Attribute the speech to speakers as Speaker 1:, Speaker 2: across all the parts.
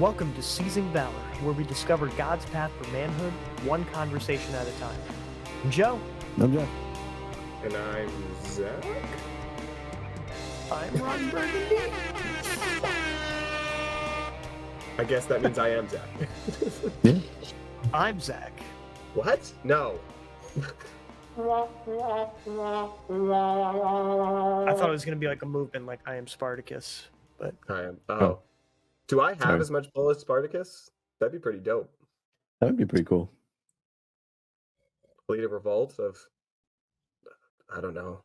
Speaker 1: Welcome to Seizing Valor, where we discover God's path for manhood, one conversation at a time. I'm Joe.
Speaker 2: I'm Jack.
Speaker 3: And I'm Zack.
Speaker 1: I'm Ron Burgundy.
Speaker 3: I guess that means I am Zack.
Speaker 2: Yeah.
Speaker 1: I'm Zack.
Speaker 3: What? No.
Speaker 1: I thought it was going to be like a movement like I am Spartacus, but
Speaker 3: I am. Oh. Do I have as much pull as Spartacus? That'd be pretty dope.
Speaker 2: That would be pretty cool.
Speaker 3: Lead a revolt of, I don't know.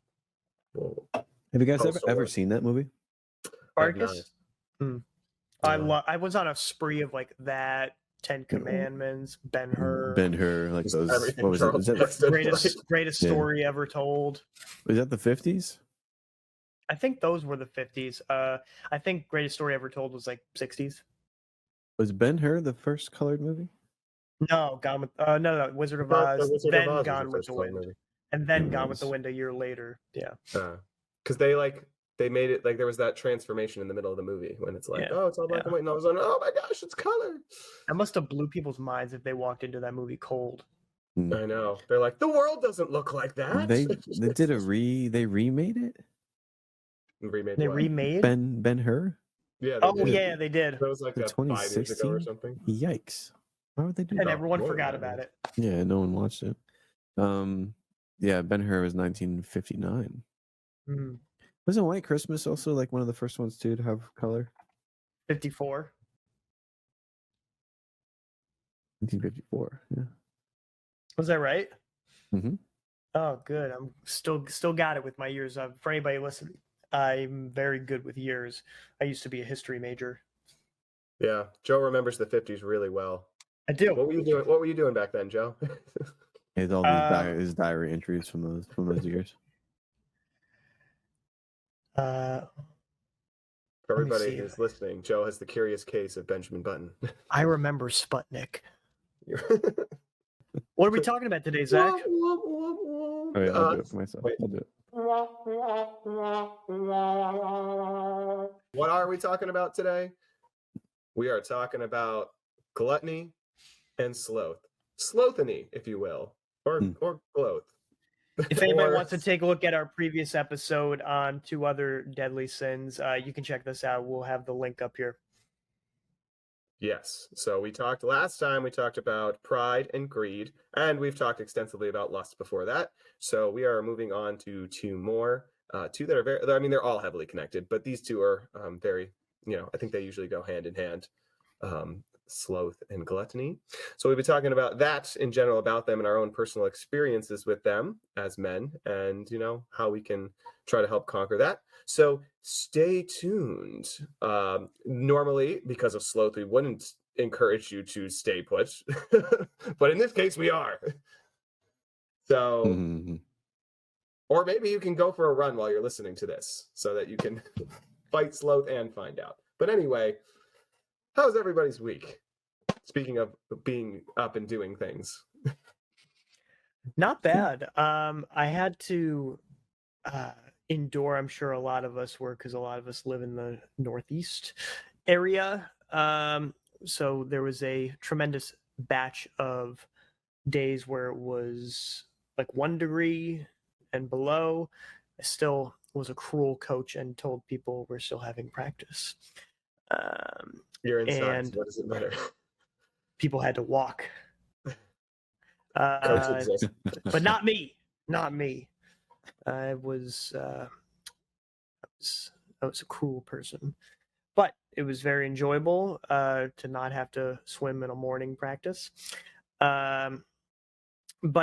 Speaker 3: Well,
Speaker 2: Have you guys
Speaker 3: Oh,
Speaker 2: ever
Speaker 3: sword.
Speaker 2: seen that movie?
Speaker 1: Spartacus?
Speaker 3: No.
Speaker 1: I was on a spree of like that, Ten Commandments, Ben-Hur.
Speaker 2: Ben-Hur, like those.
Speaker 3: Everything
Speaker 2: What was it?
Speaker 3: Charles
Speaker 2: Is
Speaker 3: Bronson
Speaker 1: Greatest
Speaker 2: Yeah.
Speaker 1: story ever told.
Speaker 2: that the 50s?
Speaker 1: I think those were the 50s. I think Greatest Story Ever Told was like 60s.
Speaker 2: Was Ben-Hur the first colored movie?
Speaker 1: No, Gone with no, Wizard of
Speaker 3: I thought
Speaker 1: Oz,
Speaker 3: Wizard of
Speaker 1: then
Speaker 3: Oz was
Speaker 1: Gone
Speaker 3: the
Speaker 1: with
Speaker 3: first
Speaker 1: the
Speaker 3: one,
Speaker 1: Wind,
Speaker 3: maybe.
Speaker 1: and then
Speaker 2: It
Speaker 1: Gone with the
Speaker 2: was.
Speaker 1: Wind a year later. Yeah,
Speaker 3: Because they made it like there was that transformation in the middle of the movie when it's like,
Speaker 1: Yeah.
Speaker 3: oh, it's all black and white, and all of a sudden, oh my gosh, it's color.
Speaker 1: that must have blew people's minds if they walked into that movie cold.
Speaker 3: I know. They're like, the world doesn't look like that.
Speaker 2: They did they remade it?
Speaker 3: remade
Speaker 1: They
Speaker 3: what?
Speaker 1: remade.
Speaker 2: Ben-Hur?
Speaker 3: Yeah. They
Speaker 1: Oh
Speaker 3: did.
Speaker 1: yeah, they did,
Speaker 3: That was like
Speaker 2: The
Speaker 3: that 5 years ago or
Speaker 2: 2016?
Speaker 3: something.
Speaker 2: Yikes. Why would they do
Speaker 1: and
Speaker 2: that?
Speaker 1: everyone
Speaker 3: more
Speaker 1: forgot
Speaker 3: than that,
Speaker 1: about it.
Speaker 2: Yeah, no one watched it. Yeah, Ben-Hur was 1959.
Speaker 1: Mm.
Speaker 2: Wasn't White Christmas also like one of the first ones too to have color?
Speaker 1: 54.
Speaker 2: 1954. Yeah.
Speaker 1: Was that right?
Speaker 2: Mhm.
Speaker 1: Oh, good. I'm still got it with my years. For anybody listening, I'm very good with years. I used to be a history major.
Speaker 3: Yeah, Joe remembers the 50s really well.
Speaker 1: I do.
Speaker 3: What were you doing back then, Joe?
Speaker 2: It's all these his diary entries from those years.
Speaker 3: For everybody who's listening, Joe has the curious case of Benjamin Button.
Speaker 1: I remember Sputnik. What are we talking about today, Zach?
Speaker 2: Oh, yeah, I'll do it for myself.
Speaker 3: wait.
Speaker 2: I'll do it.
Speaker 3: What are we talking about today? We are talking about gluttony and sloth. Slothany, if you will. Or gloth.
Speaker 1: If anybody
Speaker 3: Or-
Speaker 1: wants to take a look at our previous episode on 2 other deadly sins, you can check this out. We'll have the link up here.
Speaker 3: Yes. So last time we talked about pride and greed, and we've talked extensively about lust before that. So we are moving on to 2 more, 2 that are they're all heavily connected, but these 2 are very, I think they usually go hand in hand. Sloth and gluttony. So we'll be talking about that in general, about them and our own personal experiences with them as men, and how we can try to help conquer that. So stay tuned. Normally, because of sloth, we wouldn't encourage you to stay put, but in this case, we are. So,
Speaker 2: Mhm.
Speaker 3: or maybe you can go for a run while you're listening to this, so that you can fight sloth and find out. But anyway. How's everybody's week? Speaking of being up and doing things.
Speaker 1: Not bad. I had to endure, I'm sure a lot of us were, because a lot of us live in the Northeast area. So there was a tremendous batch of days where it was like 1 degree and below. I still was a cruel coach and told people we're still having practice.
Speaker 3: You're inside,
Speaker 1: And
Speaker 3: so what does it matter?
Speaker 1: people had to walk.
Speaker 3: Coach exists.
Speaker 1: But not me. I was a cruel person, but it was very enjoyable to not have to swim in a morning practice. But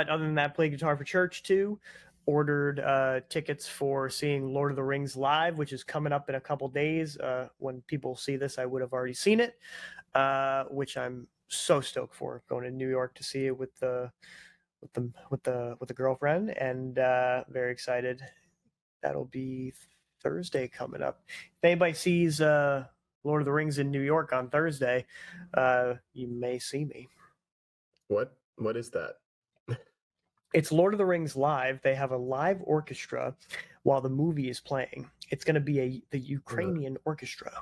Speaker 1: other than that, played guitar for church too. Ordered tickets for seeing Lord of the Rings live, which is coming up in a couple days. When people see this, I would have already seen it, which I'm so stoked for. Going to New York to see it with the girlfriend, and very excited. That'll be Thursday coming up. If anybody sees Lord of the Rings in New York on Thursday, you may see me.
Speaker 3: What is that?
Speaker 1: It's Lord of the Rings live. They have a live orchestra while the movie is playing. It's going to be the Ukrainian orchestra.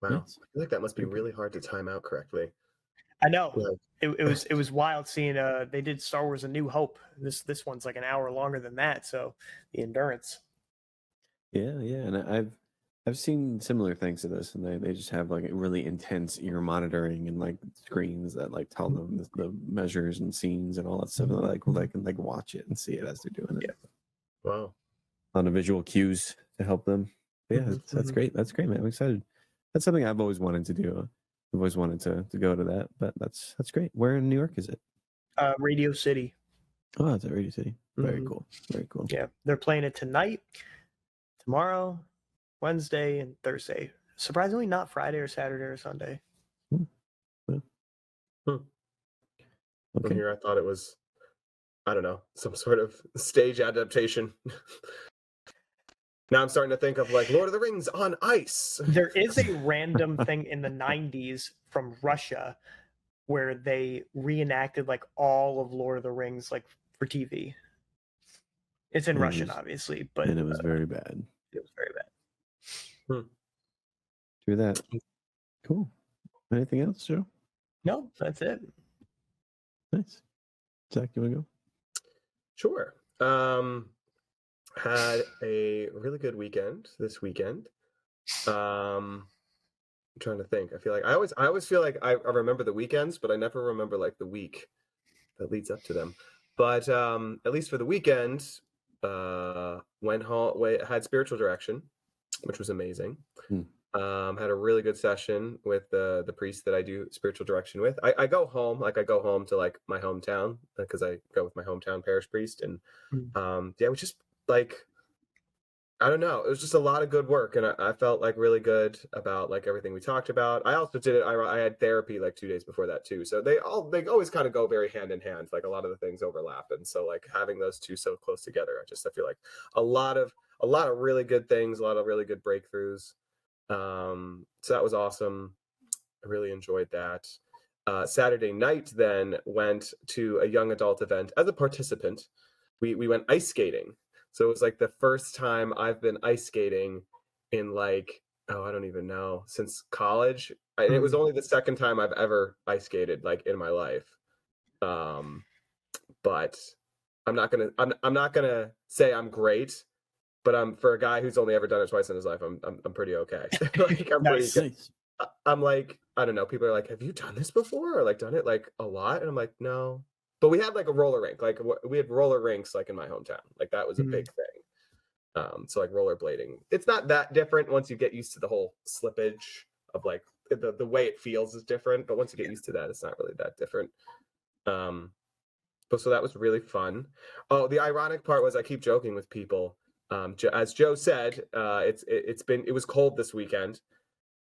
Speaker 3: Wow.
Speaker 2: Nice.
Speaker 3: I feel like that must be
Speaker 2: Very good.
Speaker 3: really hard to time out correctly.
Speaker 1: I know.
Speaker 3: Like,
Speaker 1: It was wild seeing they did Star Wars A New Hope. This one's like an hour longer than that, so the endurance.
Speaker 2: Yeah, and I've seen similar things to this, and they just have like really intense ear monitoring and like screens that like tell them the measures and scenes and all that stuff. And like they can like watch it and see it as they're doing it.
Speaker 1: Yeah.
Speaker 3: wow.
Speaker 2: On the visual cues to help them. But yeah, that's great. That's great, man. I'm excited. That's something I've always wanted to do. I've always wanted to go to that, but that's great. Where in New York is it?
Speaker 1: Radio City.
Speaker 2: Oh, it's at Radio City. Very
Speaker 1: Mhm.
Speaker 2: cool. Very cool.
Speaker 1: Yeah, they're playing it tonight, tomorrow, Wednesday, and Thursday. Surprisingly, not Friday or Saturday or Sunday.
Speaker 3: From
Speaker 2: Okay.
Speaker 3: here, I thought it was, I don't know, some sort of stage adaptation. Now I'm starting to think of like Lord of the Rings on ice.
Speaker 1: There is a random thing in the 90s from Russia where they reenacted like all of Lord of the Rings like for TV. It's in
Speaker 2: And it
Speaker 1: Russian,
Speaker 2: was-
Speaker 1: obviously, but
Speaker 2: And it was very bad.
Speaker 1: it was very bad.
Speaker 2: Do that. Cool. Anything else, Joe?
Speaker 1: No, that's it.
Speaker 2: Nice. Zach, you want to go?
Speaker 3: Sure. Had a really good weekend this weekend. I'm trying to think. I feel like I always feel like I remember the weekends, but I never remember like the week that leads up to them. But at least for the weekend, went home, had spiritual direction, which was amazing. Had a really good session with the priest that I do spiritual direction with. I go home to like my hometown because I go with my hometown parish priest, and yeah, it was just like, I don't know, it was just a lot of good work, and I felt like really good about like everything we talked about. I also did it. I had therapy like 2 days before that too, so they always kind of go very hand in hand. Like a lot of the things overlap, and so like having those two so close together, I feel like a lot of really good things, a lot of really good breakthroughs. So that was awesome. I really enjoyed that. Saturday night then went to a young adult event as a participant. We went ice skating. So it was like the first time I've been ice skating in like, oh, I don't even know, since college. And it was only the second time I've ever ice skated like in my life. But I'm not gonna say I'm great, but I'm, for a guy who's only ever done it twice in his life, I'm pretty okay. Like I'm pretty
Speaker 1: Nice.
Speaker 3: good. I'm like, I don't know, people are like, have you done this before, or like done it like a lot? And I'm like, no. But we had like a roller rink, like we had roller rinks like in my hometown, like that was a big thing. So like rollerblading, it's not that different once you get used to the whole slippage of like the way it feels is different, but once you get used to that, it's not really that different. But so that was really fun. Oh, the ironic part was I keep joking with people. As Joe said, it was cold this weekend,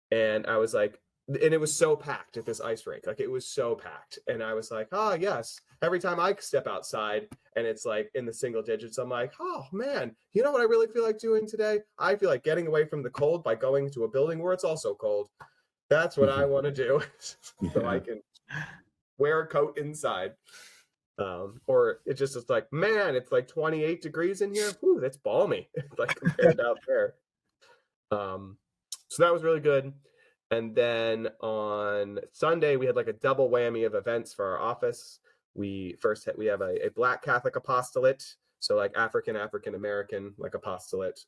Speaker 3: and I was like, and it was so packed at this ice rink, like it was so packed, and I was like, oh yes. Every time I step outside and it's like in the single digits, I'm like, oh man, you know what I really feel like doing today? I feel like getting away from the cold by going to a building where it's also cold. That's what I want to do, so I can wear a coat inside. Or it just is like, man, it's like 28 degrees in here. Whew, that's balmy, like compared to out there. So that was really good. And then on Sunday, we had like a double whammy of events for our office. We have a Black Catholic apostolate, so like African American like apostolate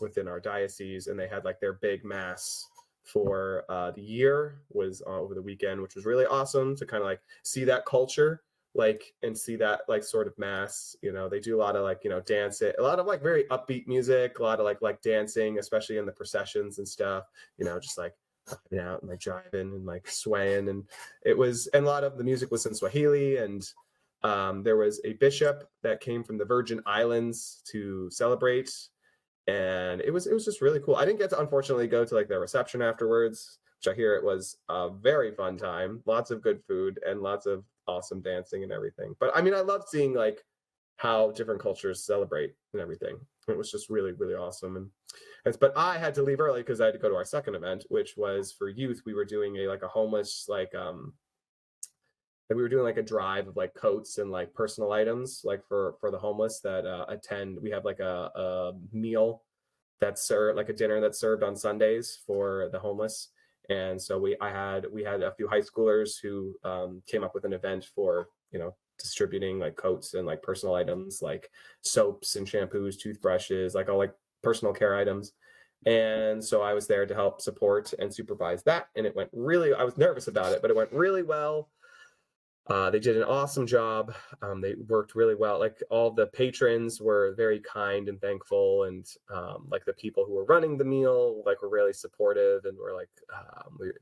Speaker 3: within our diocese, and they had like their big mass for the year was over the weekend, which was really awesome to kind of like see that culture, like, and see that like sort of mass. You know, they do a lot of like, you know, dance, a lot of like very upbeat music, a lot of like dancing, especially in the processions and stuff, you know, just like out and like jiving and like swaying. And a lot of the music was in Swahili, and there was a bishop that came from the Virgin Islands to celebrate, and it was just really cool. I didn't get to unfortunately go to like the reception afterwards, which I hear it was a very fun time, lots of good food and lots of awesome dancing and everything. But I mean, I love seeing like how different cultures celebrate and everything. It was just really, really awesome. But I had to leave early because I had to go to our second event, which was for youth. We were doing a homeless, like we were doing like a drive of like coats and like personal items, like for the homeless that attend. We have like a meal that's served, like a dinner that's served on Sundays for the homeless. And so we had a few high schoolers who came up with an event for, distributing like coats and like personal items like soaps and shampoos, toothbrushes, like all like personal care items. And so I was there to help support and supervise that. And it went really, I was nervous about it, but it went really well. They did an awesome job. They worked really well. Like all the patrons were very kind and thankful, and like the people who were running the meal, like were really supportive, and were like,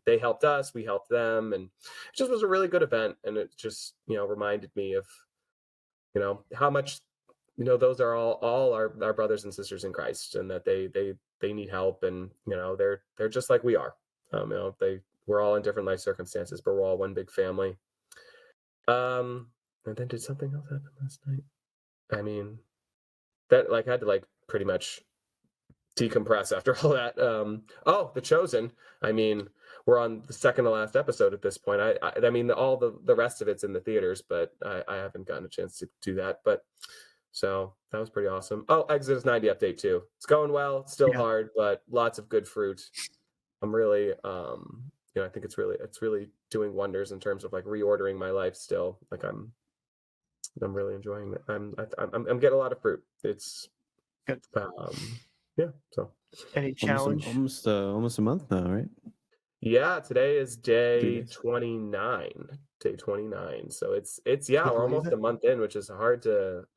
Speaker 3: they helped us, we helped them, and it just was a really good event. And it just reminded me of how much those are all our brothers and sisters in Christ, and that they need help, and they're just like we are. We're all in different life circumstances, but we're all one big family. And then did something else happen last night? I mean, that like I had to like pretty much decompress after all that. The Chosen. I mean, we're on the second to last episode at this point. I mean, all the rest of it's in the theaters, but I haven't gotten a chance to do that. But so that was pretty awesome. Oh, Exodus 90 update too. It's going well. It's still hard, but lots of good fruit. I'm really I think it's really doing wonders in terms of like reordering my life still. Like I'm really enjoying it. I'm getting a lot of fruit. It's
Speaker 1: good.
Speaker 3: So
Speaker 1: any challenge?
Speaker 2: Almost a month now, right?
Speaker 3: Yeah, today is day 29. Day 29. So it's we're almost a month in, which is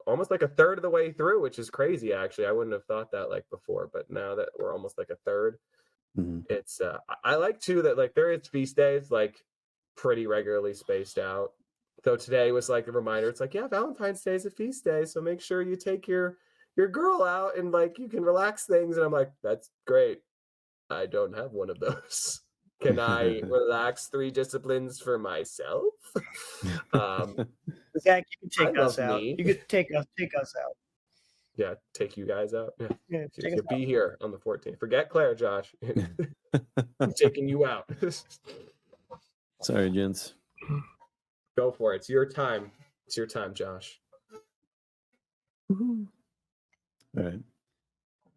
Speaker 3: almost like a third of the way through, which is crazy actually. I wouldn't have thought that like before, but now that we're almost like a third. It's I like too that like there is feast days like pretty regularly spaced out, though today was like a reminder. It's like, yeah, Valentine's Day is a feast day, so make sure you take your girl out and like you can relax things. And I'm like, that's great. I don't have one of those. Can I relax 3 disciplines for myself?
Speaker 1: Zach, you can take us out.
Speaker 3: Me.
Speaker 1: You could take us out.
Speaker 3: Yeah, take you guys out.
Speaker 1: Yeah,
Speaker 3: you'll be here on the 14th. Forget Claire, Josh. I'm taking you out.
Speaker 2: Sorry, gents.
Speaker 3: Go for it. It's your time. It's your time, Josh.
Speaker 2: Woo-hoo. All right.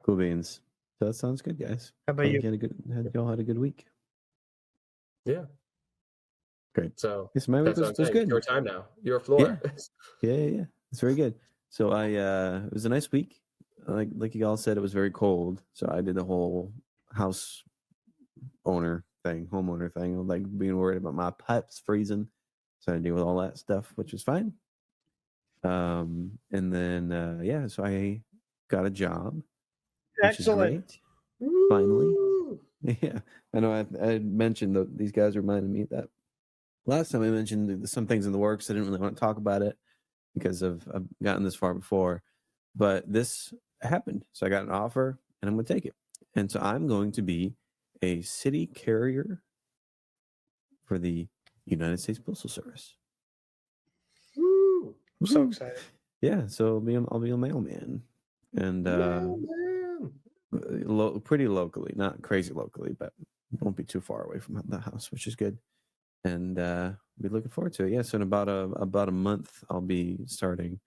Speaker 2: Cool beans. So that sounds good, guys.
Speaker 1: How about you?
Speaker 2: Y'all had a good week.
Speaker 3: Yeah.
Speaker 2: Great.
Speaker 3: So
Speaker 2: yes, my week was good.
Speaker 3: Your time now. Your floor.
Speaker 2: Yeah. It's very good. So it was a nice week. Like you all said, it was very cold. So I did the whole homeowner thing, like being worried about my pipes freezing. So I had to deal with all that stuff, which was fine. And then so I got a job.
Speaker 1: Excellent.
Speaker 2: Finally. Yeah. I know I mentioned that these guys reminded me that last time I mentioned some things in the works. I didn't really want to talk about it because I've gotten this far before, but this happened. So I got an offer and I'm going to take it. And so I'm going to be a city carrier for the United States Postal Service.
Speaker 1: Woo! I'm so excited.
Speaker 2: Yeah. So I'll be a mailman, and pretty locally, not crazy locally, but won't be too far away from the house, which is good. And we're looking forward to it. Yeah, so in about a month, I'll be starting.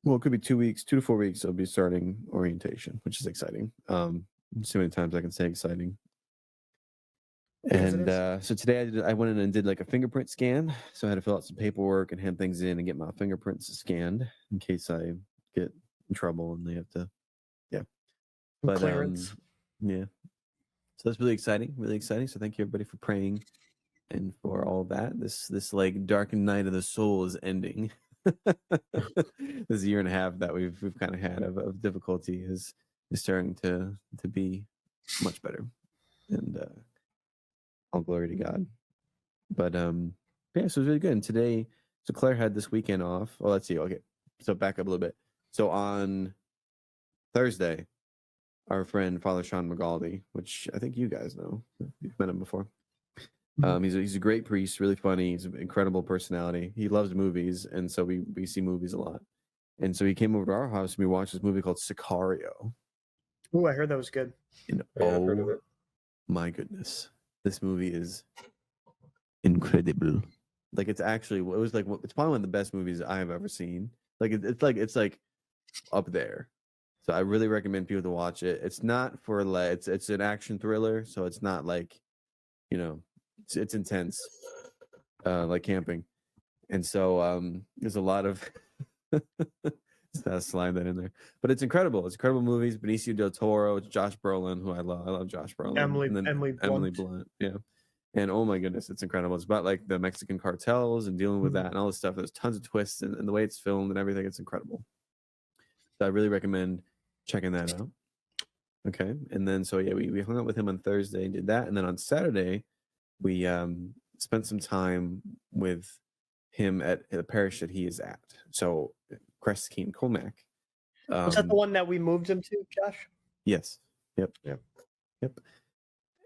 Speaker 2: Well, it could be 2 weeks, 2 to 4 weeks. I'll be starting orientation, which is exciting. So many times I can say exciting. And so today I went in and did like a fingerprint scan. So I had to fill out some paperwork and hand things in and get my fingerprints scanned in case I get in trouble and they have to, But
Speaker 1: clearance.
Speaker 2: Yeah. So that's really exciting. So thank you everybody for praying and for all that. This like darkened night of the soul is ending. This year and a half that we've kind of had of difficulty is starting to be much better, and all glory to God. But so it was really good. And today, so Claire had this weekend off. Well, let's see. Okay, so back up a little bit. So on Thursday, our friend Father Sean McGaldy, which I think you guys know, you've met him before. He's a great priest, really funny. He's an incredible personality. He loves movies, and so we see movies a lot. And so he came over to our house and we watched this movie called Sicario.
Speaker 1: Oh, I heard that was good.
Speaker 2: And
Speaker 3: I've heard of it.
Speaker 2: My goodness, this movie is incredible. Like it's probably one of the best movies I have ever seen. Like it's like up there. So I really recommend people to watch it. It's not for like it's an action thriller, so it's not like, you know, it's intense, like camping. And so there's a lot of slide that in there, but it's incredible. It's incredible movies. Benicio del Toro, it's Josh Brolin, who I love. I love Josh Brolin. And then Emily Blunt, yeah. And oh my goodness, it's incredible. It's about like the Mexican cartels and dealing with that and all this stuff. There's tons of twists and the way it's filmed and everything. It's incredible. So I really recommend checking that out. Okay, and then so yeah, we hung out with him on Thursday and did that, and then on Saturday we spent some time with him at the parish that he is at. So Crest Keen Comac.
Speaker 1: Was that the one that we moved him to, Josh?
Speaker 2: Yes. Yep.
Speaker 1: Yeah.
Speaker 2: Yep.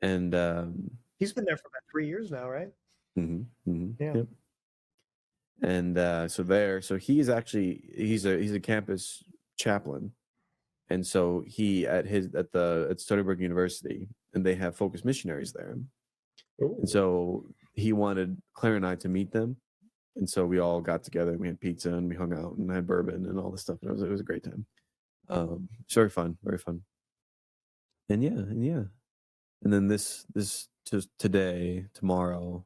Speaker 2: And
Speaker 1: he's been there for about 3 years now, right?
Speaker 2: Yeah. Yep. And so he's actually he's a campus chaplain, and so he at Stony Brook University, and they have focused missionaries there. Ooh. And so he wanted Claire and I to meet them. And so we all got together and we had pizza and we hung out and had bourbon and all this stuff. And it was a great time. It's very fun, very fun. And yeah. And then this just today, tomorrow,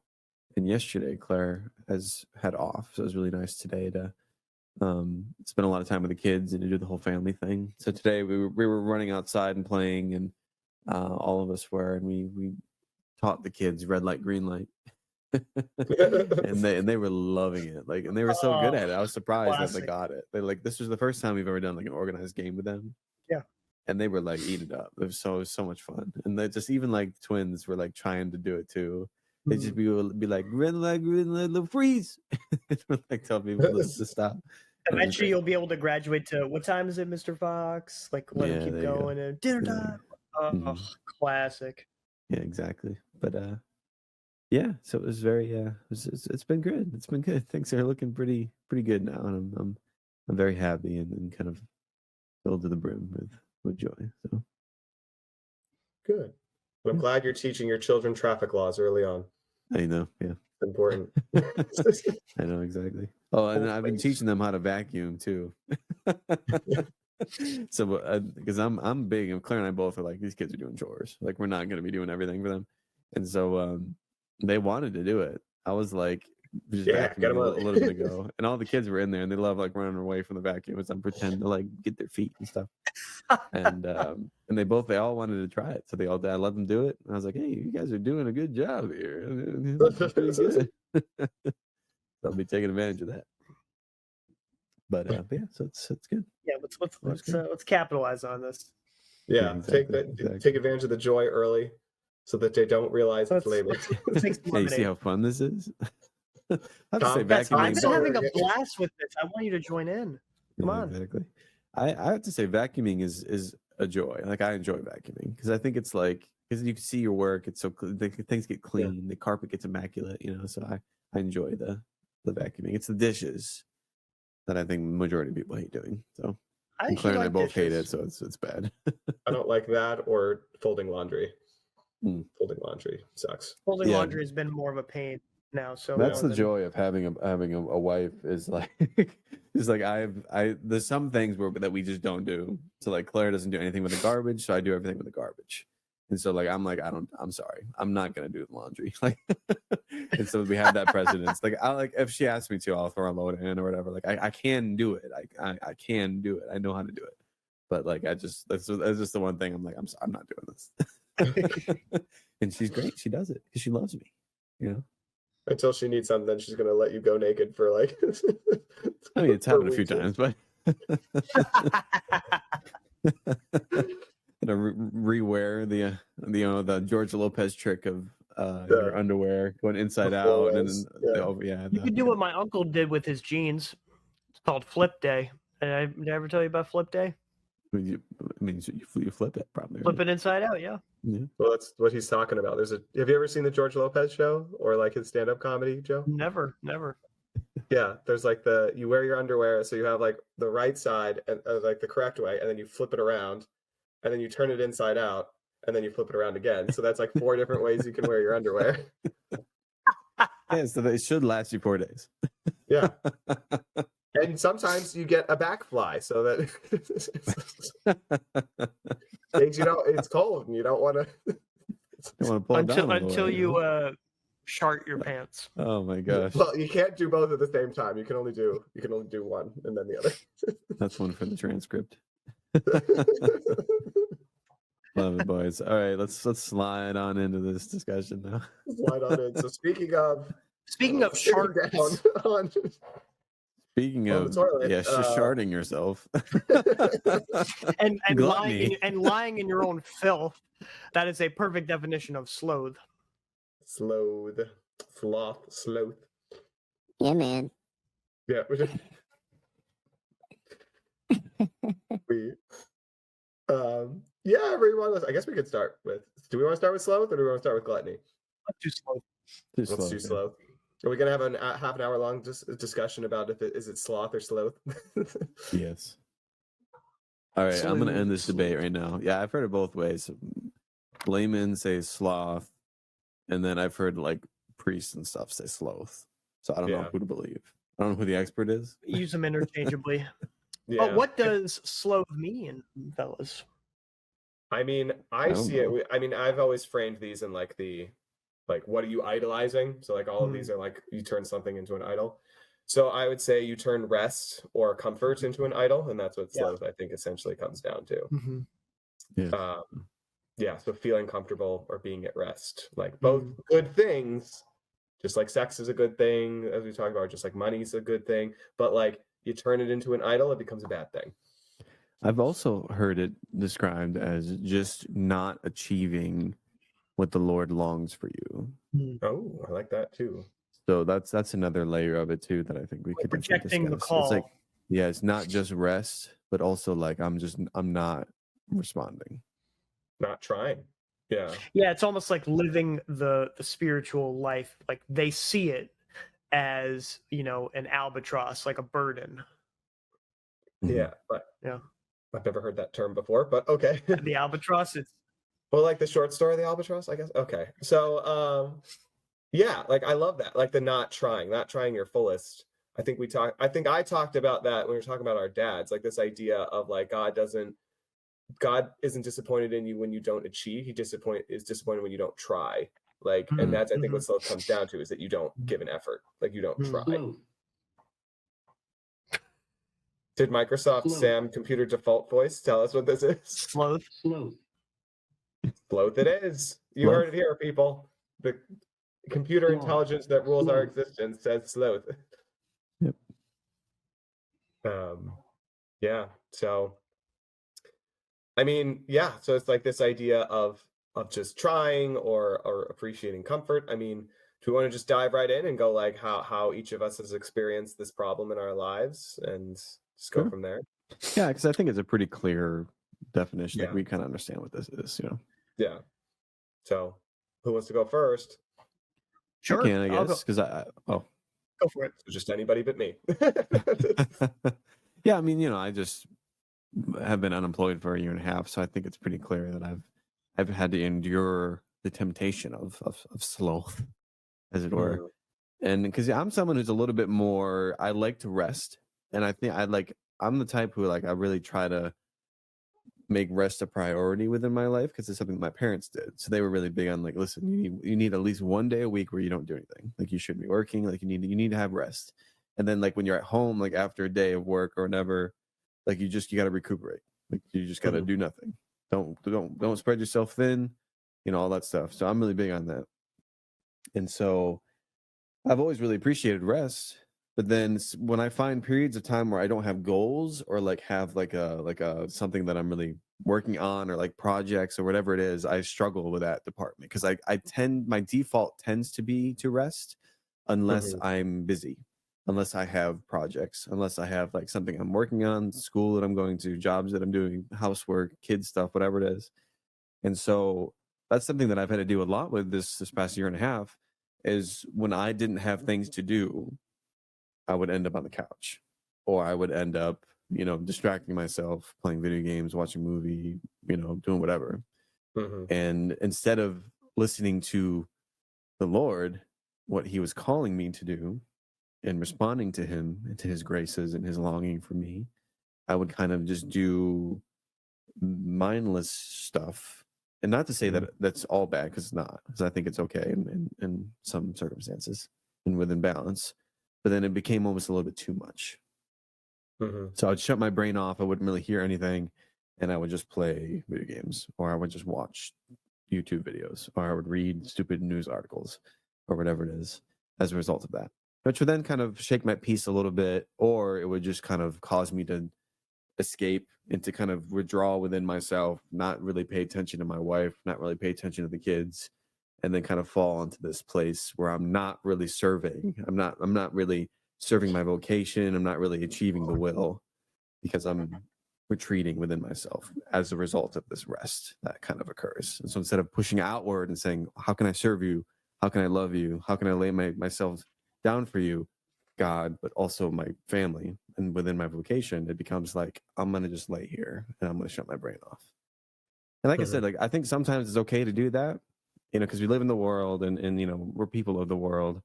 Speaker 2: and yesterday, Claire has had off. So it was really nice today to spend a lot of time with the kids and to do the whole family thing. So today we were running outside and playing, and all of us were, and we taught the kids red light, green light. and they were loving it, like, and they were so good at it. I was surprised that they got it. They like, this was the first time we've ever done like an organized game with them.
Speaker 1: Yeah,
Speaker 2: and they were like eating it up. It was so much fun. And they just, even like twins were like trying to do it too. They just be like red light, freeze. Like tell people to stop.
Speaker 1: Eventually, you'll be able to graduate to, what time is it, Mr. Fox? Like, let him keep going and dinner time. Oh, classic.
Speaker 2: Yeah, exactly. But yeah, so it was very it's been good. It's been good. Things are looking pretty good now, and I'm very happy and kind of filled to the brim with joy. So
Speaker 3: good. Well, I'm glad you're teaching your children traffic laws early on.
Speaker 2: I know, yeah.
Speaker 3: It's important.
Speaker 2: I know, exactly. Oh, and I've been teaching them how to vacuum too. So because I'm big, and Claire and I both are like, these kids are doing chores. Like, we're not going to be doing everything for them. And so they wanted to do it. I was like, just vacuuming a little bit ago, and all the kids were in there, and they love like running away from the vacuum as I'm pretending to like get their feet and stuff. And they all wanted to try it, so I let them do it. And I was like, hey, you guys are doing a good job here. Pretty good. So I'll be taking advantage of that. But yeah, so it's good.
Speaker 1: Yeah, let's capitalize on this.
Speaker 3: Yeah, exactly. Take advantage of the joy early, so that they don't realize it's labor.
Speaker 2: Hey, you see how fun this is?
Speaker 1: I've been having a blast with this. I want you to join in. Come on.
Speaker 2: Exactly. I have to say, vacuuming is a joy. Like, I enjoy vacuuming because I think it's like, because you can see your work. It's so things get clean. Yeah. The carpet gets immaculate. So I enjoy the vacuuming. It's the dishes that I think the majority of people hate doing. So Claire and I both hate it, so it's bad.
Speaker 3: I don't like that or folding laundry. Folding laundry sucks.
Speaker 1: Folding laundry has been more of a pain now. So
Speaker 2: that's the joy of having a wife, is like it's like there's some things that we just don't do. So like, Claire doesn't do anything with the garbage, so I do everything with the garbage. And so like, I'm sorry, I'm not gonna do the laundry. Like, and so we have that precedence. Like, if she asks me to, I'll throw a load in or whatever. Like, I can do it. I can do it. I know how to do it. But like, that's just the one thing I'm like, I'm not doing this. And she's great. She does it because she loves me.
Speaker 3: Until she needs something, then she's gonna let you go naked for like.
Speaker 2: I mean, it's happened a few times, but. Rewear the George Lopez trick of your underwear going inside out, and then
Speaker 1: you can do what my uncle did with his jeans. It's called Flip Day. Did I ever tell you about Flip Day?
Speaker 2: You flip it, probably.
Speaker 1: Flip it inside out, yeah.
Speaker 3: Well, that's what he's talking about. Have you ever seen the George Lopez show or like his stand-up comedy, Joe?
Speaker 1: Never.
Speaker 3: Yeah, there's like you wear your underwear, so you have like the right side and like the correct way, and then you flip it around, and then you turn it inside out, and then you flip it around again. So that's like 4 different ways you can wear your underwear.
Speaker 2: Yeah, so it should last you 4 days.
Speaker 3: Yeah. and sometimes you get a backfly, so that things it's cold and you don't want to.
Speaker 2: Don't want to pull it down all the
Speaker 1: until
Speaker 2: way,
Speaker 1: you shart your pants.
Speaker 2: Oh my gosh,
Speaker 3: Well, you can't do both at the same time. You can only do one and then the other.
Speaker 2: that's one for the transcript. Love it, boys. All right, let's slide on into this discussion now.
Speaker 3: Slide on in. So speaking of
Speaker 1: Speaking of
Speaker 3: sitting
Speaker 1: sharks,
Speaker 3: down on
Speaker 2: Speaking
Speaker 3: on the
Speaker 2: of,
Speaker 3: toilet,
Speaker 2: just sharding yourself.
Speaker 1: and
Speaker 2: Gluttony.
Speaker 1: lying in your own filth, that is a perfect definition of sloth.
Speaker 3: sloth.
Speaker 4: Yeah, man.
Speaker 3: Yeah. we yeah, everyone. I guess we could start with. Do we want to start with sloth or do we want to start with gluttony?
Speaker 1: Let's do sloth.
Speaker 2: Too
Speaker 3: Let's do
Speaker 2: slow.
Speaker 3: sloth. Are we gonna have a half an hour long discussion about if it is sloth or sloth?
Speaker 2: Yes. All right, I'm gonna end this debate right now. Yeah, I've heard it both ways. Laymen say sloth, and then I've heard like priests and stuff say sloth. So I don't know who to believe. I don't know who the expert is.
Speaker 1: Use them interchangeably.
Speaker 3: Yeah.
Speaker 1: But what does sloth mean, fellas?
Speaker 3: I mean, I see it. I mean, I've always framed these in like what are you idolizing? So like all of these are like you turn something into an idol. So I would say you turn rest or comfort into an idol, and that's what sloth I think essentially comes down to.
Speaker 2: Yeah.
Speaker 3: Yeah. So feeling comfortable or being at rest, like both good things. Just like sex is a good thing, as we talked about, just like money's a good thing, but like you turn it into an idol, it becomes a bad thing.
Speaker 2: I've also heard it described as just not achieving what the Lord longs for you.
Speaker 3: Oh, I like that too.
Speaker 2: So that's another layer of it too that I think we could
Speaker 1: rejecting the
Speaker 2: discuss.
Speaker 1: call.
Speaker 2: It's like, yeah, it's not just rest, but also like I'm not responding.
Speaker 3: Not trying. Yeah.
Speaker 1: Yeah, it's almost like living the spiritual life. Like they see it as, an albatross, like a burden.
Speaker 3: Yeah, but
Speaker 1: Yeah.
Speaker 3: I've never heard that term before, but okay.
Speaker 1: The albatross, it's
Speaker 3: Well, like the short story, The Albatross, I guess. Okay. So yeah, like I love that. Like the not trying your fullest. I think I talked about that when we were talking about our dads, like this idea of like God isn't disappointed in you when you don't achieve. He is disappointed when you don't try. Like, and that's I think what sloth comes down to is that you don't give an effort. Like you don't try. Did Microsoft Sam computer default voice tell us what this is?
Speaker 1: sloth.
Speaker 3: Sloth it is. You heard it here, people. The computer intelligence that rules our existence says sloth.
Speaker 2: Yep.
Speaker 3: Yeah. So I mean, yeah, so it's like this idea of just trying or appreciating comfort. I mean, do we want to just dive right in and go like how each of us has experienced this problem in our lives and just go from there?
Speaker 2: Yeah, because I think it's a pretty clear definition. Like we kind of understand what this is,
Speaker 3: Yeah. So who wants to go first?
Speaker 1: Sure.
Speaker 2: I guess, because
Speaker 1: go for it.
Speaker 3: So just anybody but me.
Speaker 2: Yeah, I mean, I just have been unemployed for 1.5 years, so I think it's pretty clear that I've had to endure the temptation of sloth, as it were. And because I'm someone who's a little bit more, I like to rest, and I think I'm the type who like I really try to make rest a priority within my life because it's something my parents did. So they were really big on like, listen, you need at least one day a week where you don't do anything. Like you shouldn't be working. Like you need to have rest. And then like when you're at home, like after a day of work or whatever, like you got to recuperate. Like you just got to do nothing. Don't spread yourself thin, all that stuff. So I'm really big on that. And so I've always really appreciated rest. But then when I find periods of time where I don't have goals or like have like a something that I'm really working on or like projects or whatever it is, I struggle with that department because my default tends to be to rest unless I'm busy, unless I have projects, unless I have like something I'm working on, school that I'm going to, jobs that I'm doing, housework, kids stuff, whatever it is. And so that's something that I've had to do a lot with this past 1.5 years is when I didn't have things to do, I would end up on the couch or I would end up, distracting myself, playing video games, watching a movie, doing whatever. And instead of listening to the Lord, what he was calling me to do, in responding to him and to his graces and his longing for me, I would kind of just do mindless stuff. And not to say that that's all bad, because it's not, because I think it's okay in some circumstances and within balance. But then it became almost a little bit too much. So I'd shut my brain off. I wouldn't really hear anything, and I would just play video games, or I would just watch YouTube videos, or I would read stupid news articles, or whatever it is, as a result of that, which would then kind of shake my peace a little bit, or it would just kind of cause me to escape and to kind of withdraw within myself, not really pay attention to my wife, not really pay attention to the kids, and then kind of fall into this place where I'm not really serving. I'm not really serving my vocation. I'm not really achieving the will, because I'm retreating within myself as a result of this rest that kind of occurs. And so instead of pushing outward and saying, how can I serve you? How can I love you? How can I lay myself down for you, God, but also my family and within my vocation, it becomes like, I'm going to just lay here and I'm going to shut my brain off. And like I said, like, I think sometimes it's okay to do that, you know, because we live in the world and, you know, we're people of the world.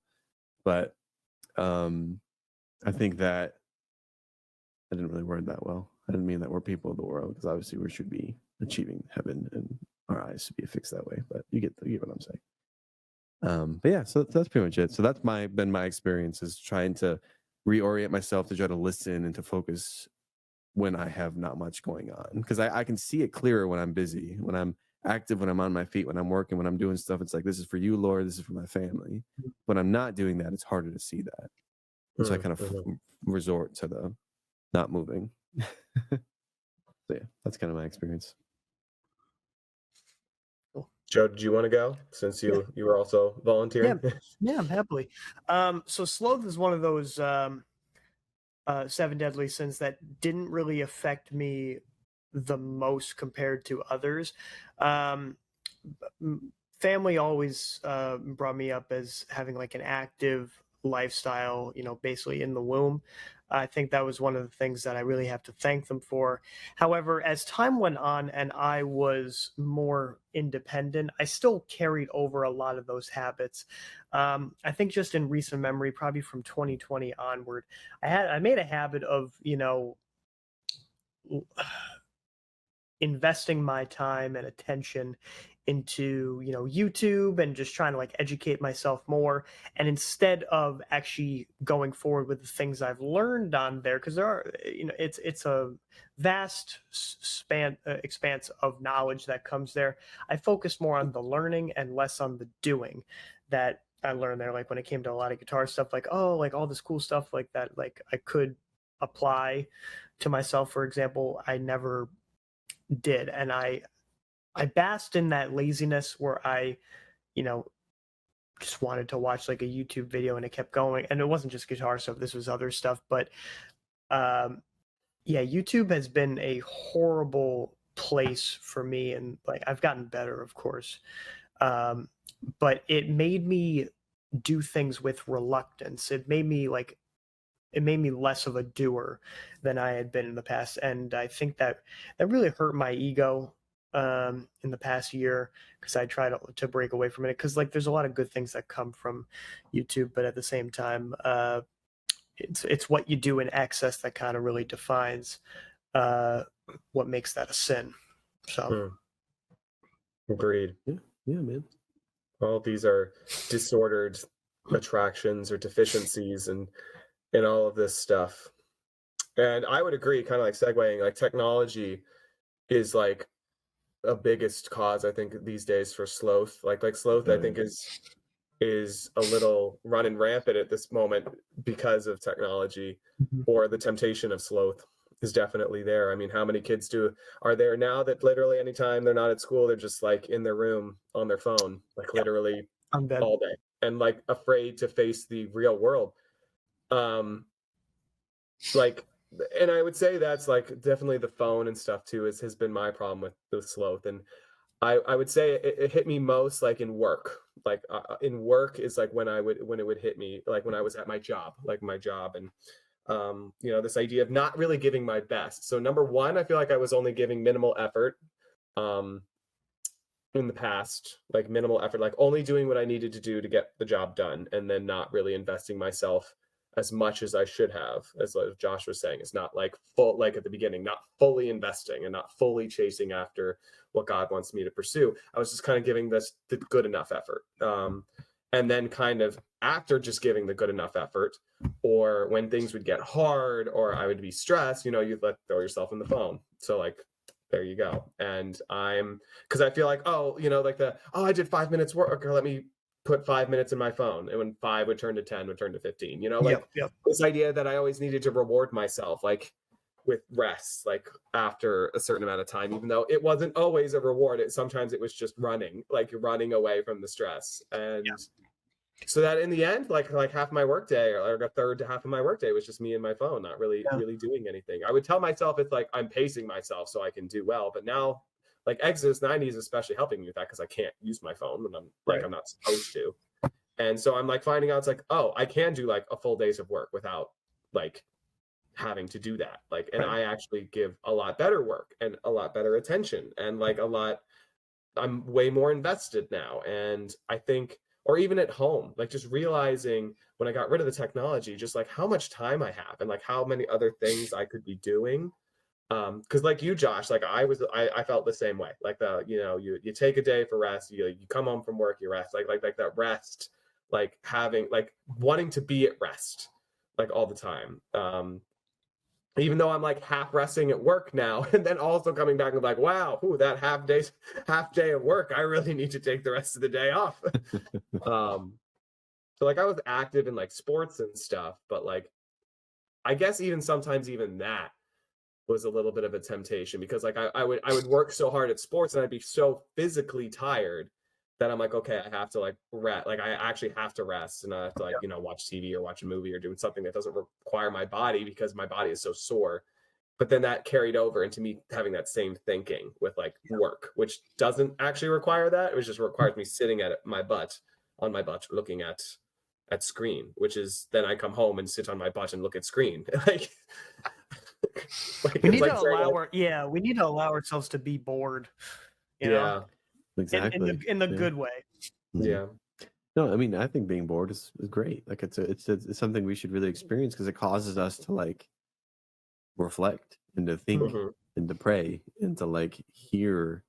Speaker 2: But I think that I didn't really word that well. I didn't mean that we're people of the world, because obviously we should be achieving heaven and our eyes should be fixed that way. But you get what I'm saying. But yeah, so that's pretty much it. So that's been my experience, is trying to reorient myself to try to listen and to focus when I have not much going on, because I can see it clearer when I'm busy, when I'm active, when I'm on my feet, when I'm working, when I'm doing stuff. It's like, this is for you, Lord, this is for my family. When I'm not doing that, it's harder to see that. And so I kind of resort to the not moving. So yeah, that's kind of my experience.
Speaker 3: Joe, did you want to go, since you were also volunteering?
Speaker 1: Yeah, I'm happily. So sloth is one of those 7 deadly sins that didn't really affect me the most compared to others. Family always brought me up as having like an active lifestyle, you know, basically in the womb. I think that was one of the things that I really have to thank them for. However, as time went on and I was more independent, I still carried over a lot of those habits. I think just in recent memory, probably from 2020 onward, I made a habit of, you know, investing my time and attention into, you know, YouTube and just trying to like educate myself more, and instead of actually going forward with the things I've learned on there, because there are, you know, it's a vast expanse of knowledge that comes there. I focus more on the learning and less on the doing that I learned there. Like when it came to a lot of guitar stuff, like, oh, like all this cool stuff like that, like I could apply to myself, for example, I never did. And I basked in that laziness where I, you know, just wanted to watch like a YouTube video and it kept going. And it wasn't just guitar stuff, this was other stuff. But yeah, YouTube has been a horrible place for me. And like I've gotten better, of course. But it made me do things with reluctance. It made me less of a doer than I had been in the past. And I think that really hurt my ego in the past year, because I try to break away from it, because like there's a lot of good things that come from YouTube, but at the same time it's what you do in excess that kind of really defines what makes that a sin. So
Speaker 3: Agreed.
Speaker 2: Yeah, man.
Speaker 3: All these are disordered attractions or deficiencies and all of this stuff. And I would agree, kind of like segueing, like technology is like a biggest cause, I think, these days for sloth. Like sloth, I think is a little running rampant at this moment because of technology, or the temptation of sloth is definitely there. I mean, how many kids are there now that literally anytime they're not at school, they're just like in their room on their phone, like literally all day, and like afraid to face the real world. Like, and I would say that's like definitely the phone and stuff too has been my problem with sloth. And I would say it hit me most like in work. Like in work is like when it would hit me, like when I was at my job, and you know, this idea of not really giving my best. So number one, I feel like I was only giving minimal effort in the past, like minimal effort, like only doing what I needed to do to get the job done, and then not really investing myself as much as I should have, as like Josh was saying. It's not like full, like at the beginning, not fully investing and not fully chasing after what God wants me to pursue. I was just kind of giving this the good enough effort. And then kind of after just giving the good enough effort, or when things would get hard or I would be stressed, you know, you'd throw yourself in the phone. So like, there you go. And because I feel like, oh, you know, like I did 5 minutes work, or let me put 5 minutes in my phone. And when 5 would turn to 10, would turn to 15, you know, like this idea that I always needed to reward myself, like with rest, like after a certain amount of time, even though it wasn't always a reward. Sometimes it was just running away from the stress. And so that in the end, like half my workday, or like a third to half of my workday, was just me and my phone, not really doing anything. I would tell myself it's like I'm pacing myself so I can do well. But now, like Exodus 90 is especially helping me with that, because I can't use my phone when I'm not supposed to. And so I'm like finding out it's like, oh, I can do like a full days of work without like having to do that. Like, and I actually give a lot better work and a lot better attention, and like I'm way more invested now. And I think, or even at home, like just realizing when I got rid of the technology, just like how much time I have and like how many other things I could be doing. Because like you, Josh, like I felt the same way. Like you take a day for rest, you come home from work, you rest, like that rest, like having, like wanting to be at rest, like all the time. Even though I'm like half resting at work now, and then also coming back and like, wow, that half day of work, I really need to take the rest of the day off. So like I was active in like sports and stuff, but like I guess even sometimes even that was a little bit of a temptation, because like I would work so hard at sports and I'd be so physically tired that I'm like, okay, I have to like rest. Like I actually have to rest, and I have to like, watch TV or watch a movie or doing something that doesn't require my body, because my body is so sore. But then that carried over into me having that same thinking with like work, which doesn't actually require that. It was just requires me sitting on my butt, looking at screen, which is then I come home and sit on my butt and look at screen.
Speaker 1: We need to allow ourselves to be bored. You know?
Speaker 2: Exactly.
Speaker 1: In the good way.
Speaker 3: Yeah.
Speaker 2: No, I mean, I think being bored is great. Like it's something we should really experience, because it causes us to like reflect and to think and to pray and to like hear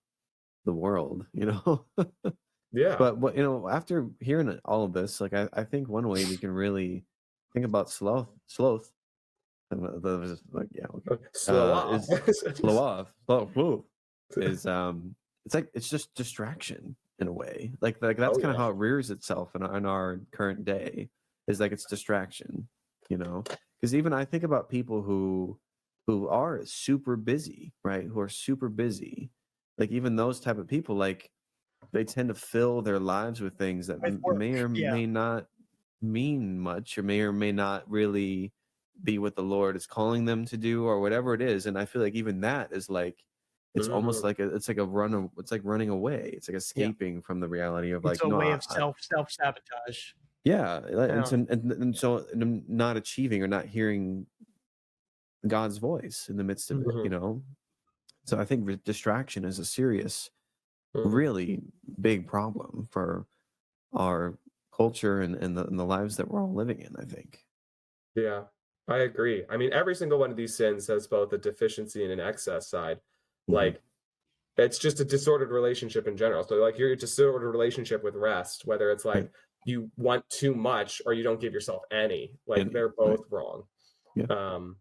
Speaker 2: the world,
Speaker 3: Yeah.
Speaker 2: But after hearing all of this, like I think one way we can really think about sloth.
Speaker 3: Slow off.
Speaker 2: It's like it's just distraction in a way. Like that's kind of how it rears itself in our current day, is like it's distraction, because even I think about people who are super busy, right? Who are super busy, like even those type of people, like they tend to fill their lives with things that may or may not mean much, or may not really be what the Lord is calling them to do, or whatever it is. And I feel like even that is like, it's almost like it's like running away. It's like escaping from the reality of like,
Speaker 1: it's a way of self-sabotage.
Speaker 2: Yeah. And so not achieving or not hearing God's voice in the midst of it, So I think distraction is a serious, really big problem for our culture and the lives that we're all living in, I think.
Speaker 3: Yeah, I agree. I mean, every single one of these sins has both a deficiency and an excess side. Like, it's just a disordered relationship in general. So like your disordered relationship with rest, whether it's like you want too much or you don't give yourself any, like they're both wrong. And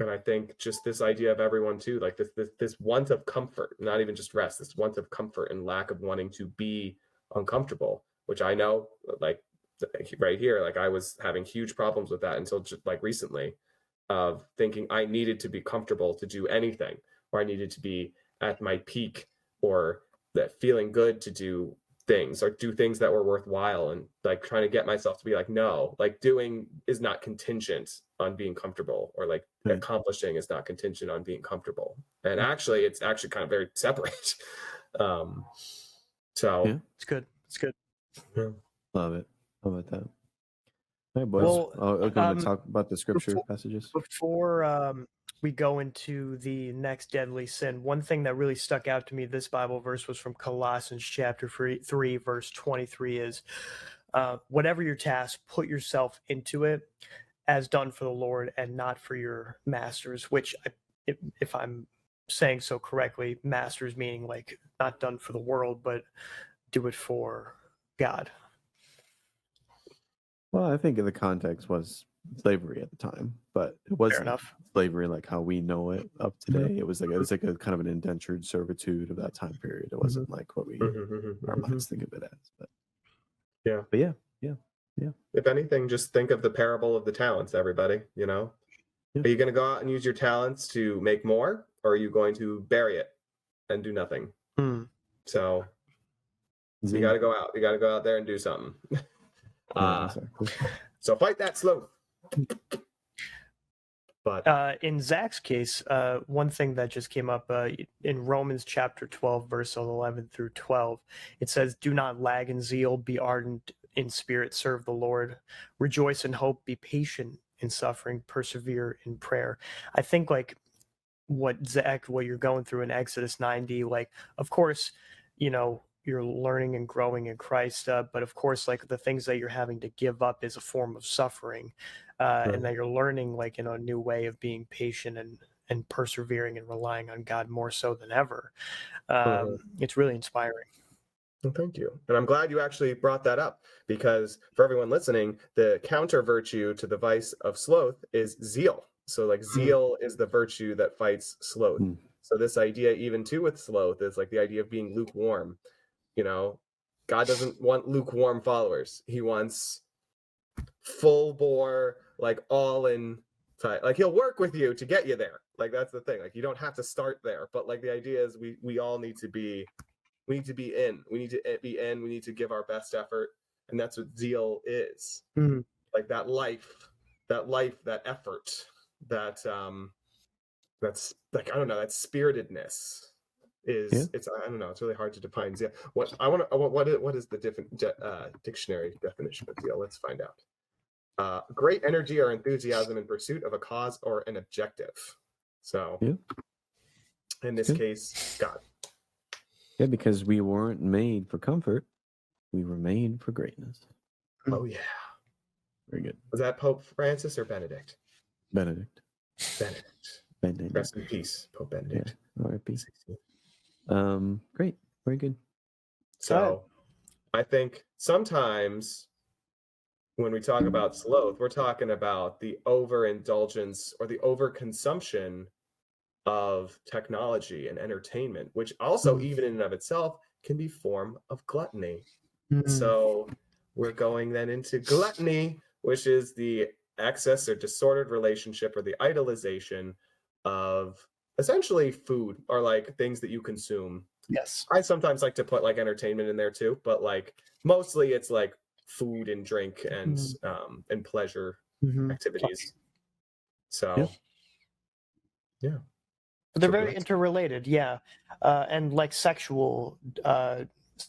Speaker 3: I think just this idea of everyone too, like this want of comfort, not even just rest, this want of comfort and lack of wanting to be uncomfortable, which I know, like right here, like I was having huge problems with that until just like recently, of thinking I needed to be comfortable to do anything, or I needed to be at my peak, or that feeling good to do things, or do things that were worthwhile, and like trying to get myself to be like, no, like doing is not contingent on being comfortable, or like accomplishing is not contingent on being comfortable. And actually it's actually kind of very separate. So
Speaker 1: it's good.
Speaker 2: Love it. How about that? All right, boys. I'm going to talk about the scripture passages.
Speaker 1: Before we go into the next deadly sin, one thing that really stuck out to me, this Bible verse, was from Colossians chapter 3, verse 23, is whatever your task, put yourself into it as done for the Lord and not for your masters, which if I'm saying so correctly, masters meaning like not done for the world, but do it for God.
Speaker 2: Well, I think the context was slavery at the time, but it
Speaker 1: Fair
Speaker 2: wasn't
Speaker 1: enough.
Speaker 2: slavery like how we know it up today. It was like a kind of an indentured servitude of that time period. It wasn't like what we our minds think of it as. But
Speaker 3: Yeah.
Speaker 2: but yeah.
Speaker 3: If anything, just think of the parable of the talents, everybody. You know,
Speaker 2: Yeah.
Speaker 3: are you going to go out and use your talents to make more, or are you going to bury it and do nothing?
Speaker 1: Hmm.
Speaker 3: So you
Speaker 2: Zing.
Speaker 3: got to go out. You got to go out there and do something.
Speaker 2: Yeah, exactly.
Speaker 3: So fight that sloth. But
Speaker 1: In Zach's case, one thing that just came up in Romans chapter 12, verse 11 through 12, it says, "Do not lag in zeal, be ardent in spirit, serve the Lord, rejoice in hope, be patient in suffering, persevere in prayer." I think like what you're going through in Exodus 90, like, of course, you know, you're learning and growing in Christ, but of course, like the things that you're having to give up is a form of suffering, and that you're learning like in a new way of being patient and persevering and relying on God more so than ever. It's really inspiring.
Speaker 3: well, thank you. And I'm glad you actually brought that up, because for everyone listening, the counter virtue to the vice of sloth is zeal. So like zeal is the virtue that fights sloth.
Speaker 2: Mm.
Speaker 3: So this idea, even too with sloth, is like the idea of being lukewarm. You know, God doesn't want lukewarm followers. He wants full bore, like all in type. Like he'll work with you to get you there. Like that's the thing. Like you don't have to start there, but like the idea is we all need to be we need to be in. We need to be in. We need to give our best effort, and that's what zeal is.
Speaker 1: Mhm.
Speaker 3: Like that effort, that's like I don't know, that spiritedness is it's I don't know, it's really hard to define zeal. What I want to what is the dictionary definition of zeal? Let's find out. Great energy or enthusiasm in pursuit of a cause or an objective. So in this case, God.
Speaker 2: Yeah, because we weren't made for comfort. We were made for greatness.
Speaker 3: Oh yeah.
Speaker 2: Very good.
Speaker 3: Was that Pope Francis or Benedict?
Speaker 2: Benedict.
Speaker 3: Benedict. Rest in peace, Pope Benedict.
Speaker 2: Yeah. R.I.P. Great. Very good.
Speaker 3: So I think sometimes when we talk about sloth, we're talking about the overindulgence or the overconsumption of technology and entertainment, which also, even in and of itself, can be form of gluttony. So we're going then into gluttony, which is the excess or disordered relationship or the idolization of essentially food or like things that you consume.
Speaker 1: Yes.
Speaker 3: I sometimes like to put like entertainment in there too, but like mostly it's like food and drink and pleasure activities. So yeah.
Speaker 1: But they're very interrelated, yeah. And like sexual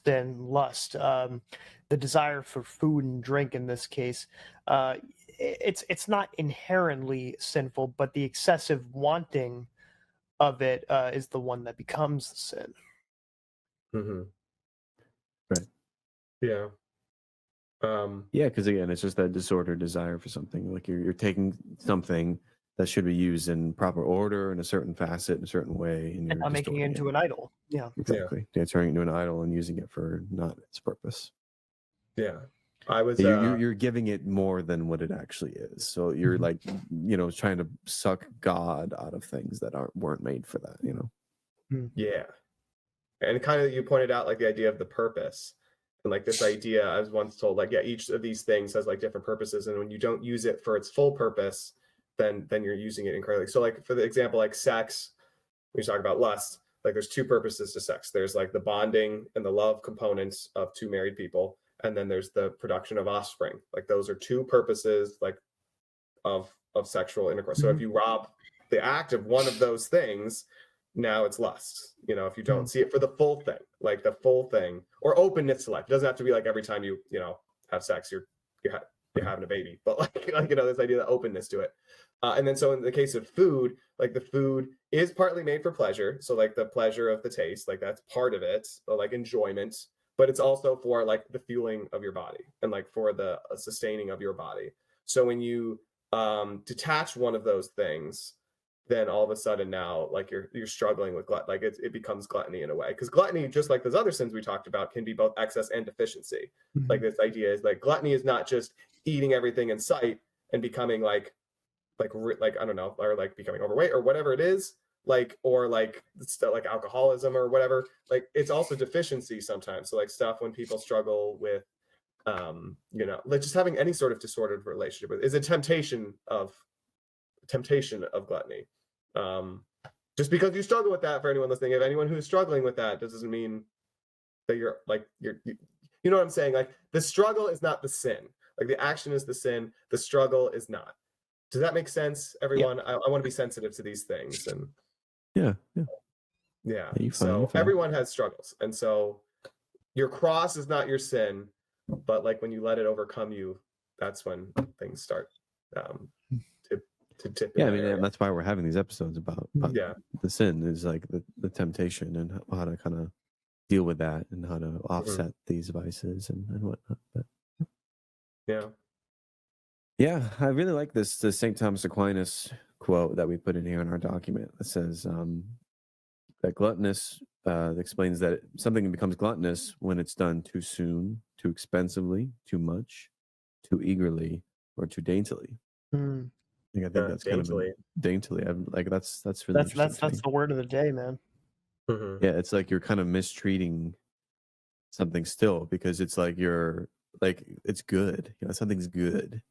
Speaker 1: then lust, the desire for food and drink in this case, it's not inherently sinful, but the excessive wanting of it is the one that becomes the sin.
Speaker 2: Right.
Speaker 3: Yeah.
Speaker 2: Yeah, because again, it's just that disordered desire for something. Like you're taking something that should be used in proper order in a certain facet, in a certain way, and you're
Speaker 1: not making it into an idol. Yeah.
Speaker 2: Exactly. Yeah, turning it into an idol and using it for not its purpose.
Speaker 3: Yeah. I was
Speaker 2: you're giving it more than what it actually is. So you're like, trying to suck God out of things that weren't made for that,
Speaker 3: Yeah. And kind of you pointed out like the idea of the purpose. And like this idea, I was once told, like, yeah, each of these things has like different purposes. And when you don't use it for its full purpose, then you're using it incorrectly. So like for the example, like sex, when you talk about lust, like there's two purposes to sex. There's like the bonding and the love components of two married people. And then there's the production of offspring. Like those are two purposes like of sexual intercourse. So if you rob the act of one of those things, now it's lust. If you don't see it for the full thing, like the full thing, or openness to life. It doesn't have to be like every time you have sex, you're having a baby, but like this idea of openness to it. And then so in the case of food, like the food is partly made for pleasure. So like the pleasure of the taste, like that's part of it, or like enjoyment. but it's also for like the fueling of your body and like for the sustaining of your body. So when you detach one of those things, then all of a sudden now like you're struggling with like it becomes gluttony in a way, because gluttony, just like those other sins we talked about, can be both excess and deficiency. Like this idea is like gluttony is not just eating everything in sight and becoming like I don't know, or like becoming overweight or whatever it is, like, or like stuff like alcoholism or whatever. Like it's also deficiency sometimes. So like stuff when people struggle with like just having any sort of disordered relationship with is a temptation of gluttony. Just because you struggle with that, for anyone listening, if anyone who's struggling with that, doesn't mean that you're you know what I'm saying? Like the struggle is not the sin. Like the action is the sin. The struggle is not. Does that make sense, everyone? I want to be sensitive to these things. And yeah. So everyone has struggles. And so your cross is not your sin, but like when you let it overcome you, that's when things start to tip.
Speaker 2: Yeah, I mean, that's why we're having these episodes about the sin is like the temptation and how to kind of deal with that and how to offset these vices and whatnot. But yeah, I really like the St. Thomas Aquinas quote that we put in here in our document that says that gluttonous explains that something becomes gluttonous when it's done too soon, too expensively, too much, too eagerly, or too daintily. I think that's daintily. Kind of daintily. That's really interesting.
Speaker 1: That's the word of the day, man.
Speaker 2: Yeah, it's like you're kind of mistreating something still because it's like you're like it's good. You know, something's good.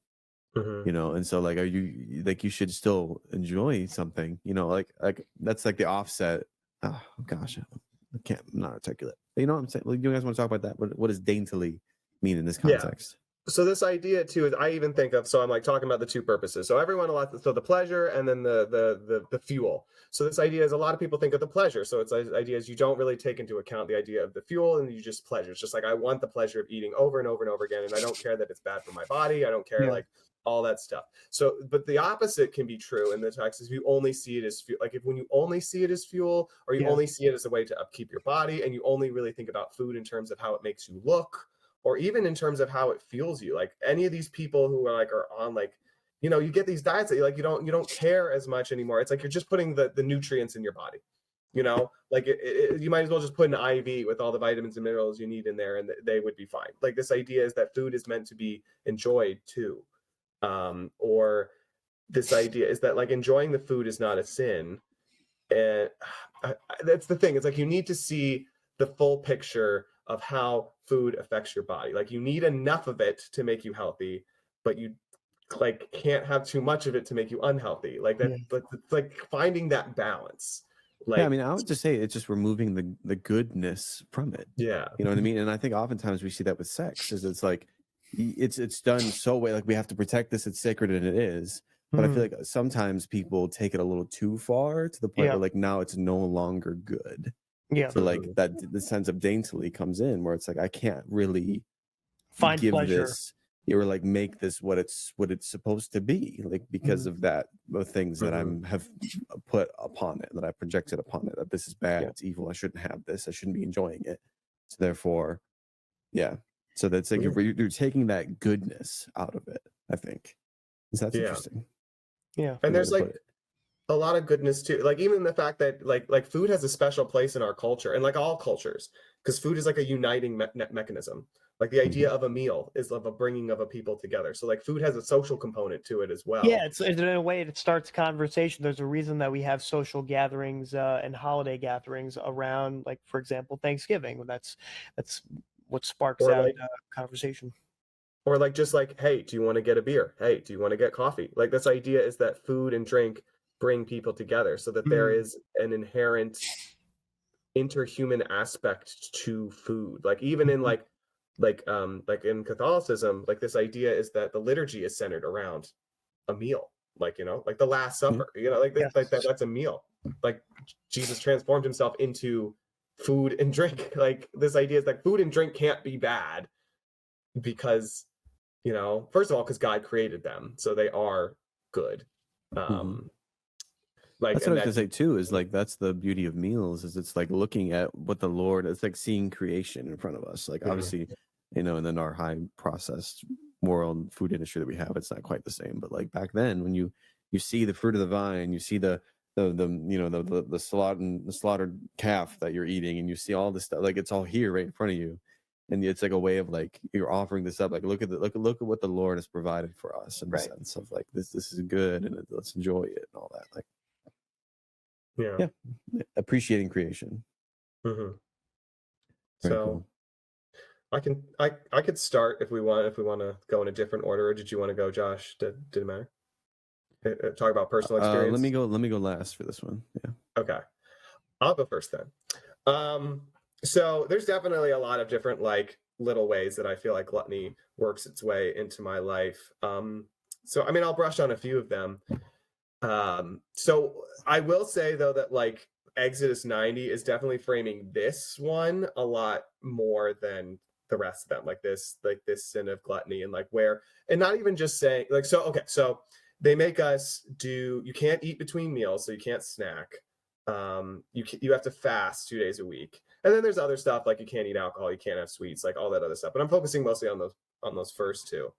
Speaker 2: You know, and so like are you like you should still enjoy something, you know, like that's like the offset. Oh gosh, I'm not articulate. You know what I'm saying? Like, you guys want to talk about that? What does daintily mean in this context?
Speaker 3: So this idea too is I even think of, so I'm like talking about the two purposes. So everyone so the pleasure and then the fuel. So this idea is a lot of people think of the pleasure. So it's idea is you don't really take into account the idea of the fuel and you just pleasure. It's just like I want the pleasure of eating over and over and over again, and I don't care that it's bad for my body. I don't care like all that stuff. So, but the opposite can be true in the text is you only see it as fuel. Like when you only see it as fuel, or you only see it as a way to upkeep your body, and you only really think about food in terms of how it makes you look, or even in terms of how it feels you. Like any of these people who are on like, you know, you get these diets that you don't care as much anymore. It's like you're just putting the nutrients in your body, you know, like you might as well just put an IV with all the vitamins and minerals you need in there and they would be fine. Like this idea is that food is meant to be enjoyed too. Or this idea is that like enjoying the food is not a sin. And that's the thing. It's like you need to see the full picture of how food affects your body. Like you need enough of it to make you healthy, but you like can't have too much of it to make you unhealthy. Like that, but it's like finding that balance. Like,
Speaker 2: I mean, I would just say it's just removing the goodness from it.
Speaker 3: Yeah,
Speaker 2: you know what I mean. And I think oftentimes we see that with sex, is it's like it's done so way like we have to protect this, it's sacred, and it is. But I feel like sometimes people take it a little too far to the point where like now it's no longer good. So like that the sense of daintily comes in where it's like I can't really
Speaker 1: find
Speaker 2: give
Speaker 1: pleasure.
Speaker 2: this or like make this what it's supposed to be, like because of that the things that have put upon it, that I projected upon it, that this is bad, it's evil, I shouldn't have this, I shouldn't be enjoying it. So therefore, so that's like you're taking that goodness out of it, I think. So that's interesting.
Speaker 3: And there's like a lot of goodness too, like even the fact that like food has a special place in our culture, and like all cultures, because food is like a uniting mechanism. Like the idea of a meal is of a bringing of a people together. So like food has a social component to it as well.
Speaker 1: Yeah, it's in a way it starts conversation. There's a reason that we have social gatherings and holiday gatherings around, like for example, Thanksgiving. That's what sparks out conversation.
Speaker 3: Or like just like, hey, do you want to get a beer? Hey, do you want to get coffee? Like this idea is that food and drink bring people together, so that there is an inherent interhuman aspect to food. Like even in like in Catholicism, like this idea is that the liturgy is centered around a meal, like, you know, like the Last Supper, you know, like this, like that's a meal. Like Jesus transformed himself into food and drink. Like this idea is like food and drink can't be bad because, you know, first of all, because God created them, so they are good. Like,
Speaker 2: That's
Speaker 3: and
Speaker 2: what I was
Speaker 3: that
Speaker 2: gonna say too. Is like that's the beauty of meals. Is it's like looking at what the Lord. It's like seeing creation in front of us. Like
Speaker 3: Mhm.
Speaker 2: obviously, you know, and then our high processed world food industry that we have, it's not quite the same. But like back then, when you see the fruit of the vine, you see the you know the slaughtered calf that you're eating, and you see all this stuff. Like it's all here right in front of you, and it's like a way of like you're offering this up. Like look at look at what the Lord has provided for us in the
Speaker 1: Right.
Speaker 2: sense of like this is good, and let's enjoy it and all that. Like.
Speaker 3: yeah.
Speaker 2: Yeah, appreciating creation.
Speaker 3: hmm
Speaker 2: Very
Speaker 3: So
Speaker 2: cool.
Speaker 3: I could start if we want to go in a different order. Or did you want to go, Josh? Didn't matter. Talk about personal experience.
Speaker 2: Let me go last for this one. Yeah.
Speaker 3: Okay, I'll go first then. So there's definitely a lot of different like little ways that I feel like gluttony works its way into my life. So I mean, I'll brush on a few of them. So I will say though that like Exodus 90 is definitely framing this one a lot more than the rest of them, like this sin of gluttony, and like where, and not even just saying like, so okay, so they make us do, you can't eat between meals, so you can't snack. You have to fast 2 days a week, and then there's other stuff like you can't eat alcohol, you can't have sweets, like all that other stuff. But I'm focusing mostly on those first two.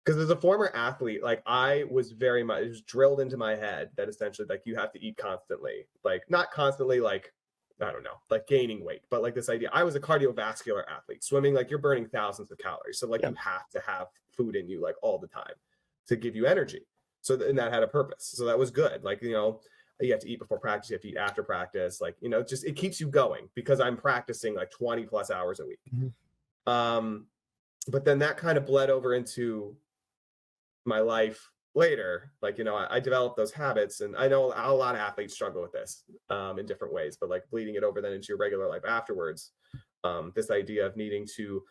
Speaker 3: Because as a former athlete, like I was very much, it was drilled into my head that essentially like you have to eat constantly, like not constantly, like, I don't know, like gaining weight, but like this idea, I was a cardiovascular athlete, swimming, like you're burning thousands of calories. So like
Speaker 1: Yeah.
Speaker 3: you have to have food in you like all the time to give you energy. So, and that had a purpose. So that was good. Like, you know, you have to eat before practice, you have to eat after practice. Like, you know, just, it keeps you going because I'm practicing like 20 plus hours a week. But then that kind of bled over into my life later. Like, you know, I developed those habits, and I know a lot of athletes struggle with this in different ways, but like bleeding it over then into your regular life afterwards. This idea of needing to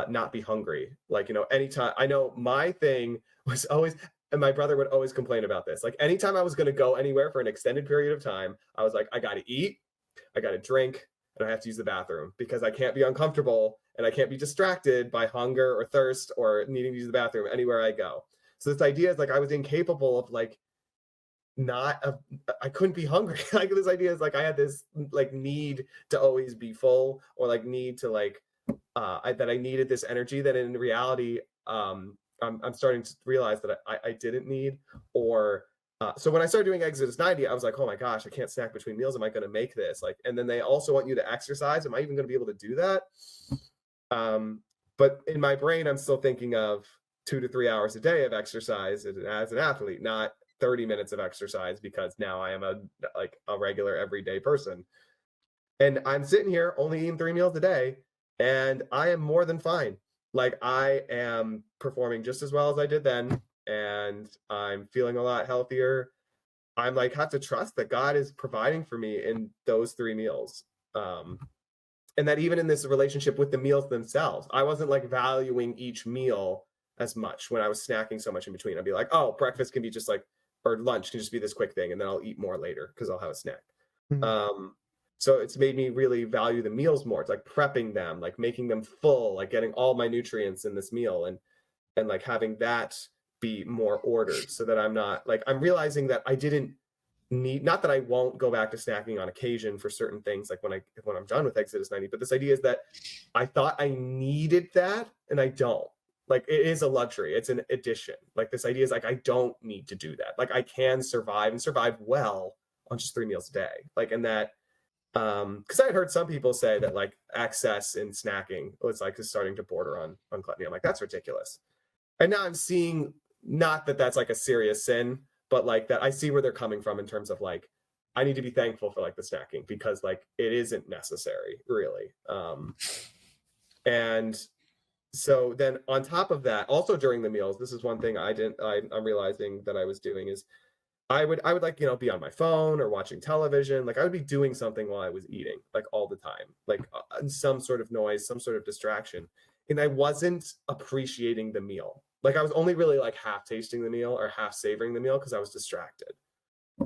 Speaker 3: not be hungry. Like, you know, anytime, I know my thing was always, and my brother would always complain about this. Like anytime I was going to go anywhere for an extended period of time, I was like, I got to eat, I got to drink, and I have to use the bathroom because I can't be uncomfortable and I can't be distracted by hunger or thirst or needing to use the bathroom anywhere I go. So this idea is like I was incapable of like I couldn't be hungry. Like this idea is like I had this like need to always be full, or like need to like that I needed this energy that in reality I'm starting to realize that I didn't need. Or so when I started doing Exodus 90, I was like, oh my gosh, I can't snack between meals. Am I going to make this? Like, and then they also want you to exercise. Am I even going to be able to do that? But in my brain, I'm still thinking of 2 to 3 hours a day of exercise as an athlete, not 30 minutes of exercise, because now I am a regular everyday person. And I'm sitting here only eating 3 meals a day, and I am more than fine. Like I am performing just as well as I did then, and I'm feeling a lot healthier. I'm like have to trust that God is providing for me in those 3 meals. And that even in this relationship with the meals themselves, I wasn't like valuing each meal as much when I was snacking so much in between. I'd be like, oh, breakfast can be just like, or lunch can just be this quick thing, and then I'll eat more later because I'll have a snack. So it's made me really value the meals more. It's like prepping them, like making them full, like getting all my nutrients in this meal, and like having that be more ordered, so that I'm not like, I'm realizing that I didn't need, not that I won't go back to snacking on occasion for certain things, like when I'm done with Exodus 90, but this idea is that I thought I needed that, and I don't. Like it is a luxury, it's an addition. Like this idea is like I don't need to do that. Like I can survive and survive well on just 3 meals a day. Like, and that because I had heard some people say that like excess in snacking was like is starting to border on gluttony. I'm like, that's ridiculous. And now I'm seeing, not that that's like a serious sin, but like that I see where they're coming from in terms of like I need to be thankful for like the snacking, because like it isn't necessary really. And so then on top of that, also during the meals, this is one thing I'm realizing that I was doing is I would like, you know, be on my phone or watching television. Like I would be doing something while I was eating, like all the time, like some sort of noise, some sort of distraction. And I wasn't appreciating the meal. Like I was only really like half tasting the meal or half savoring the meal because I was distracted.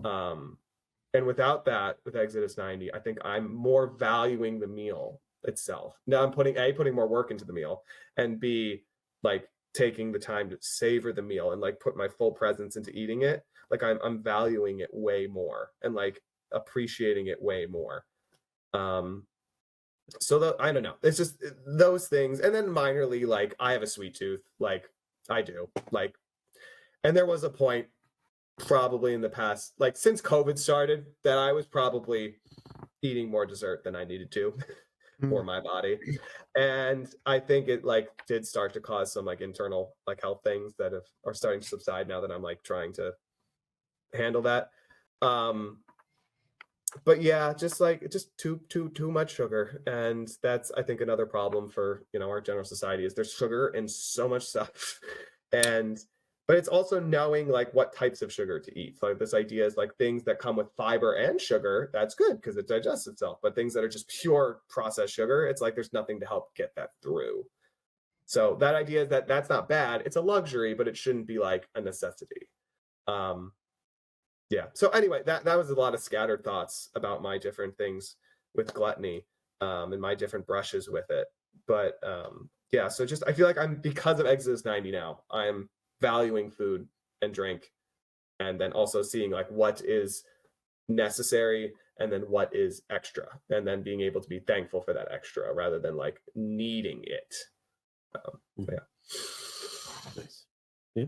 Speaker 3: And without that, with Exodus 90, I think I'm more valuing the meal itself. Now I'm putting more work into the meal, and B, like taking the time to savor the meal and like put my full presence into eating it. like I'm valuing it way more and like appreciating it way more. So I don't know. It's just those things. And then minorly, like I have a sweet tooth. Like I do. Like, and there was a point probably in the past, like since COVID started, that I was probably eating more dessert than I needed to for my body. And I think it like did start to cause some like internal like health things that are starting to subside now that I'm like trying to handle that. But yeah, just too much sugar. And that's I think another problem for, you know, our general society is there's sugar in so much stuff. And but it's also knowing like what types of sugar to eat. So like, this idea is like things that come with fiber and sugar, that's good because it digests itself. But things that are just pure processed sugar, it's like there's nothing to help get that through. So that idea is that that's not bad. It's a luxury, but it shouldn't be like a necessity. Yeah. So anyway, that was a lot of scattered thoughts about my different things with gluttony, and my different brushes with it. But yeah, so just I feel like I'm because of Exodus 90 now, I'm valuing food and drink, and then also seeing like what is necessary and then what is extra, and then being able to be thankful for that extra rather than like needing it. Yeah.
Speaker 2: Nice. Yeah.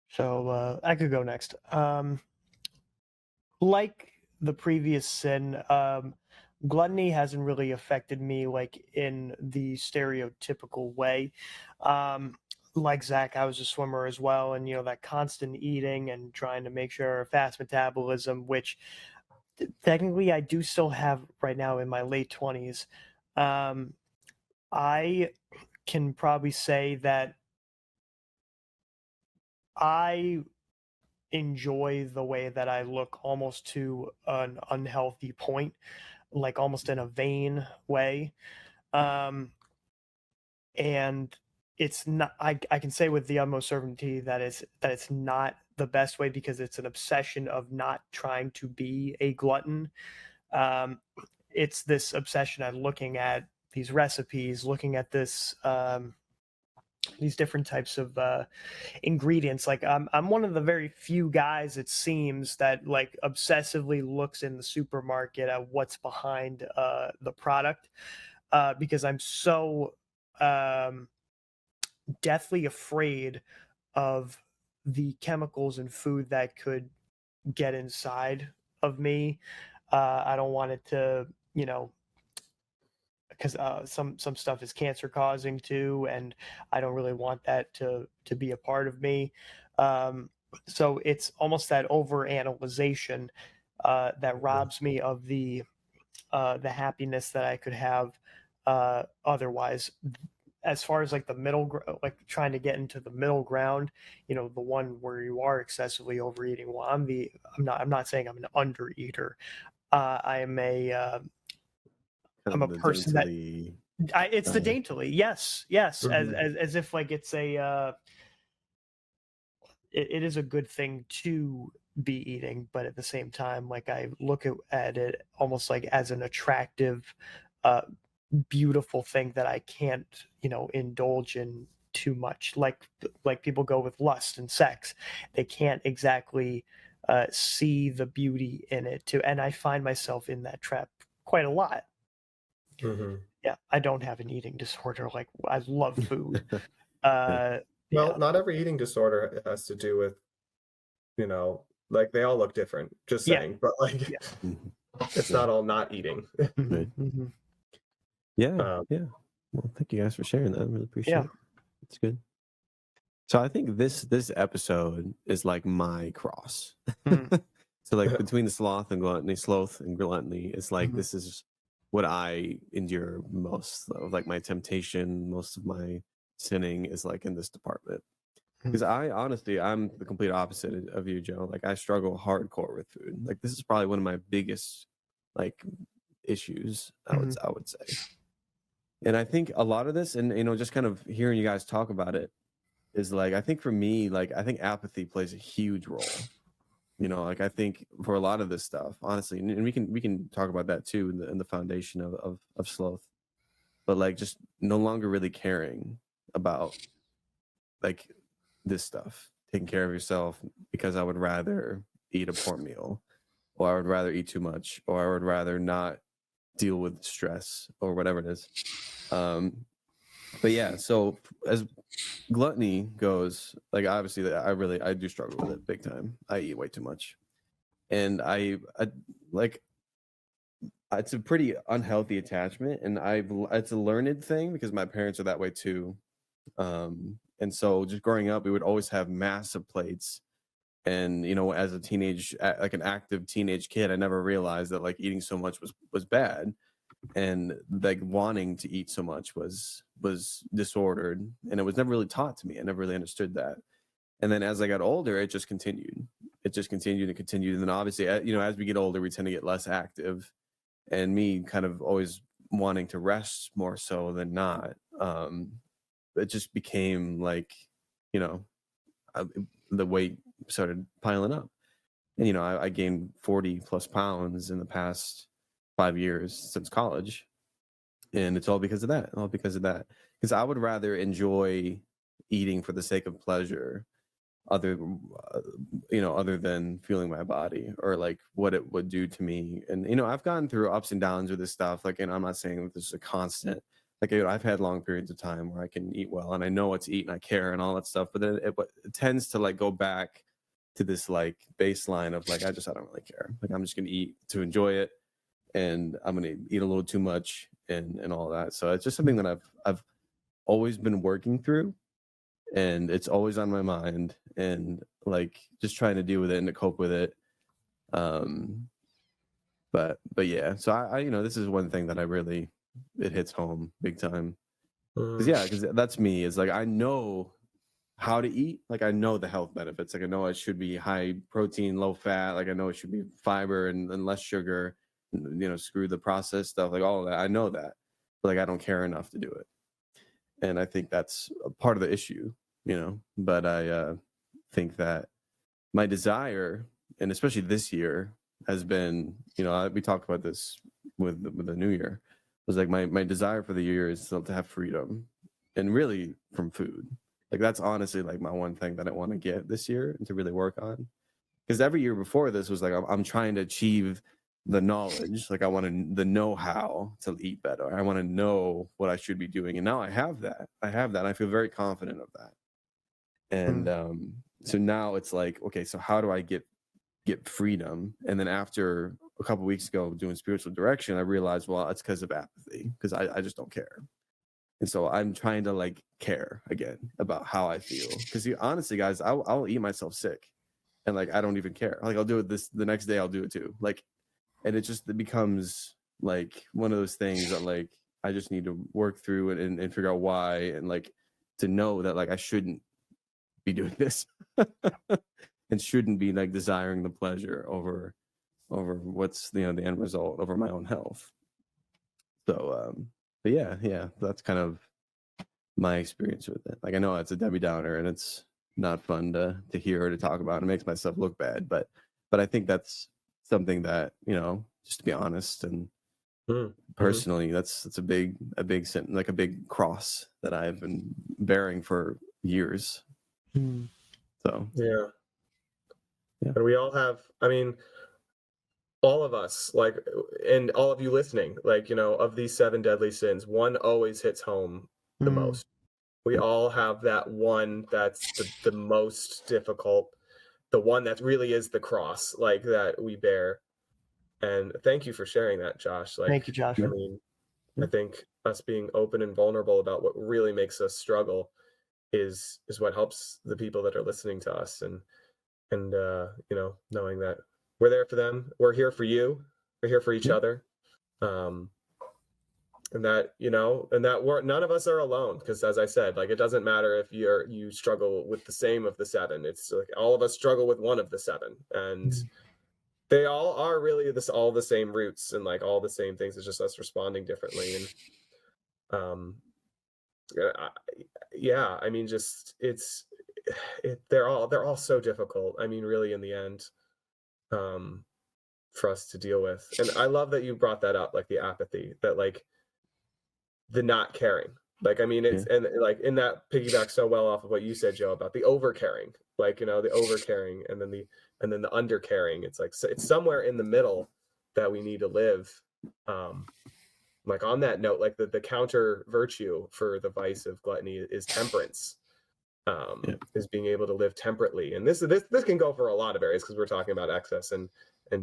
Speaker 1: So I could go next. Like the previous sin, gluttony hasn't really affected me like in the stereotypical way. Like Zach, I was a swimmer as well, and you know that constant eating and trying to make sure fast metabolism, which technically I do still have right now in my late 20s. I can probably say that I enjoy the way that I look almost to an unhealthy point, like almost in a vain way. Um, and it's not, I can say with the utmost certainty that it's not the best way because it's an obsession of not trying to be a glutton. It's this obsession at looking at these recipes, looking at these different types of ingredients. Like I'm one of the very few guys, it seems, that like obsessively looks in the supermarket at what's behind the product, because I'm so deathly afraid of the chemicals in food that could get inside of me. I don't want it to, you know, because some stuff is cancer causing too, and I don't really want that to be a part of me. So it's almost that over analyzation that robs me of the happiness that I could have otherwise. As far as like the like trying to get into the middle ground, you know, the one where you are excessively overeating. Well, I'm not saying I'm an undereater. I am a I'm a person that it's the daintily, yes, as if like it's a it is a good thing to be eating, but at the same time, like I look at it almost like as an attractive, beautiful thing that I can't, you know, indulge in too much. Like people go with lust and sex, they can't exactly see the beauty in it too, and I find myself in that trap quite a lot. Yeah, I don't have an eating disorder. Like I love food.
Speaker 3: Well,
Speaker 1: Yeah.
Speaker 3: not every eating disorder has to do with, you know, like they all look different. Just
Speaker 1: Yeah.
Speaker 3: saying, but like it's not all not eating.
Speaker 2: Right. Yeah. Yeah. Well, thank you guys for sharing that. I really appreciate it. It's good. So I think this episode is like my cross. So like between the sloth and gluttony, it's like this is what I endure most of. Like my temptation, most of my sinning is like in this department. Because I'm the complete opposite of you, Joe. Like I struggle hardcore with food. Like this is probably one of my biggest like issues, I would say. And I think a lot of this, and you know, just kind of hearing you guys talk about it, is like I think for me, like I think apathy plays a huge role. You know, like I think for a lot of this stuff, honestly, and we can talk about that too in the foundation of sloth, but like just no longer really caring about like this stuff, taking care of yourself because I would rather eat a poor meal, or I would rather eat too much, or I would rather not deal with stress or whatever it is. But yeah, so as gluttony goes, like obviously I do struggle with it big time. I eat way too much, and I like it's a pretty unhealthy attachment, and it's a learned thing because my parents are that way too. And so just growing up, we would always have massive plates. And as a like an active teenage kid, I never realized that like eating so much was bad, and like wanting to eat so much was disordered, and it was never really taught to me. I never really understood that. And then as I got older, it just continued. It just continued and continued. And then obviously, as we get older, we tend to get less active, and me kind of always wanting to rest more so than not. It just became like, the weight started piling up. And, I gained 40 plus pounds in the past 5 years since college. And it's all because of that. All because of that. Because I would rather enjoy eating for the sake of pleasure other than feeling my body or like what it would do to me. And I've gone through ups and downs with this stuff, like, and I'm not saying that this is a constant, like, I've had long periods of time where I can eat well and I know what to eat and I care and all that stuff, but then it tends to like go back to this like baseline of like I don't really care, like I'm just gonna eat to enjoy it, and I'm gonna eat a little too much and all that. So it's just something that I've always been working through, and it's always on my mind, and like just trying to deal with it and to cope with it. But yeah, so I this is one thing that it hits home big time, because that's me. Is like I know how to eat, like I know the health benefits, like I know it should be high protein, low fat, like I know it should be fiber and less sugar, screw the processed stuff, like all of that. I know that, but like I don't care enough to do it, and I think that's a part of the issue. But I think that my desire, and especially this year, has been, we talked about this with the new year, was like my desire for the year is to have freedom, and really from food. Like that's honestly like my one thing that I want to get this year and to really work on. Because every year before this was like I'm trying to achieve the knowledge, like I want the know-how to eat better. I want to know what I should be doing, and now I have that. And I feel very confident of that. And so now it's like, okay, so how do I get freedom? And then after a couple of weeks ago doing spiritual direction, I realized, well, it's because of apathy, because I just don't care. And so I'm trying to like care again about how I feel, because honestly, guys, I'll eat myself sick, and like I don't even care. Like I'll do it the next day, I'll do it too. Like, and it becomes like one of those things that like I just need to work through and figure out why, and like to know that like I shouldn't be doing this and shouldn't be like desiring the pleasure over what's the end result, over my own health. So but yeah, that's kind of my experience with it. Like I know it's a Debbie Downer and it's not fun to hear or to talk about. It makes myself look bad, but I think that's something that, just to be honest and personally, that's a big sin, like a big cross that I've been bearing for years. So
Speaker 3: yeah. And we all have, I mean, all of us, like, and all of you listening, like, of these 7 deadly sins, one always hits home the most. We all have that one that's the most difficult, the one that really is the cross, like that we bear. And thank you for sharing that, Josh. Like,
Speaker 1: Thank you, Josh.
Speaker 3: I mean, I think us being open and vulnerable about what really makes us struggle is what helps the people that are listening to us, and knowing that we're there for them, we're here for you, we're here for each other, and that none of us are alone, because as I said, like it doesn't matter if you struggle with the same of the 7. It's like all of us struggle with one of the 7, and they all are really all the same roots and like all the same things. It's just us responding differently. And yeah, I mean, just they're all so difficult. I mean, really, in the end, for us to deal with. And I love that you brought that up, like the apathy, that like the not caring, Like, I mean, it's and like in that piggybacks so well off of what you said, Joe, about the overcaring. Like, the overcaring and then the undercaring. It's like it's somewhere in the middle that we need to live. Like on that note, like the counter virtue for the vice of gluttony is temperance. Is being able to live temperately, and this can go for a lot of areas because we're talking about excess and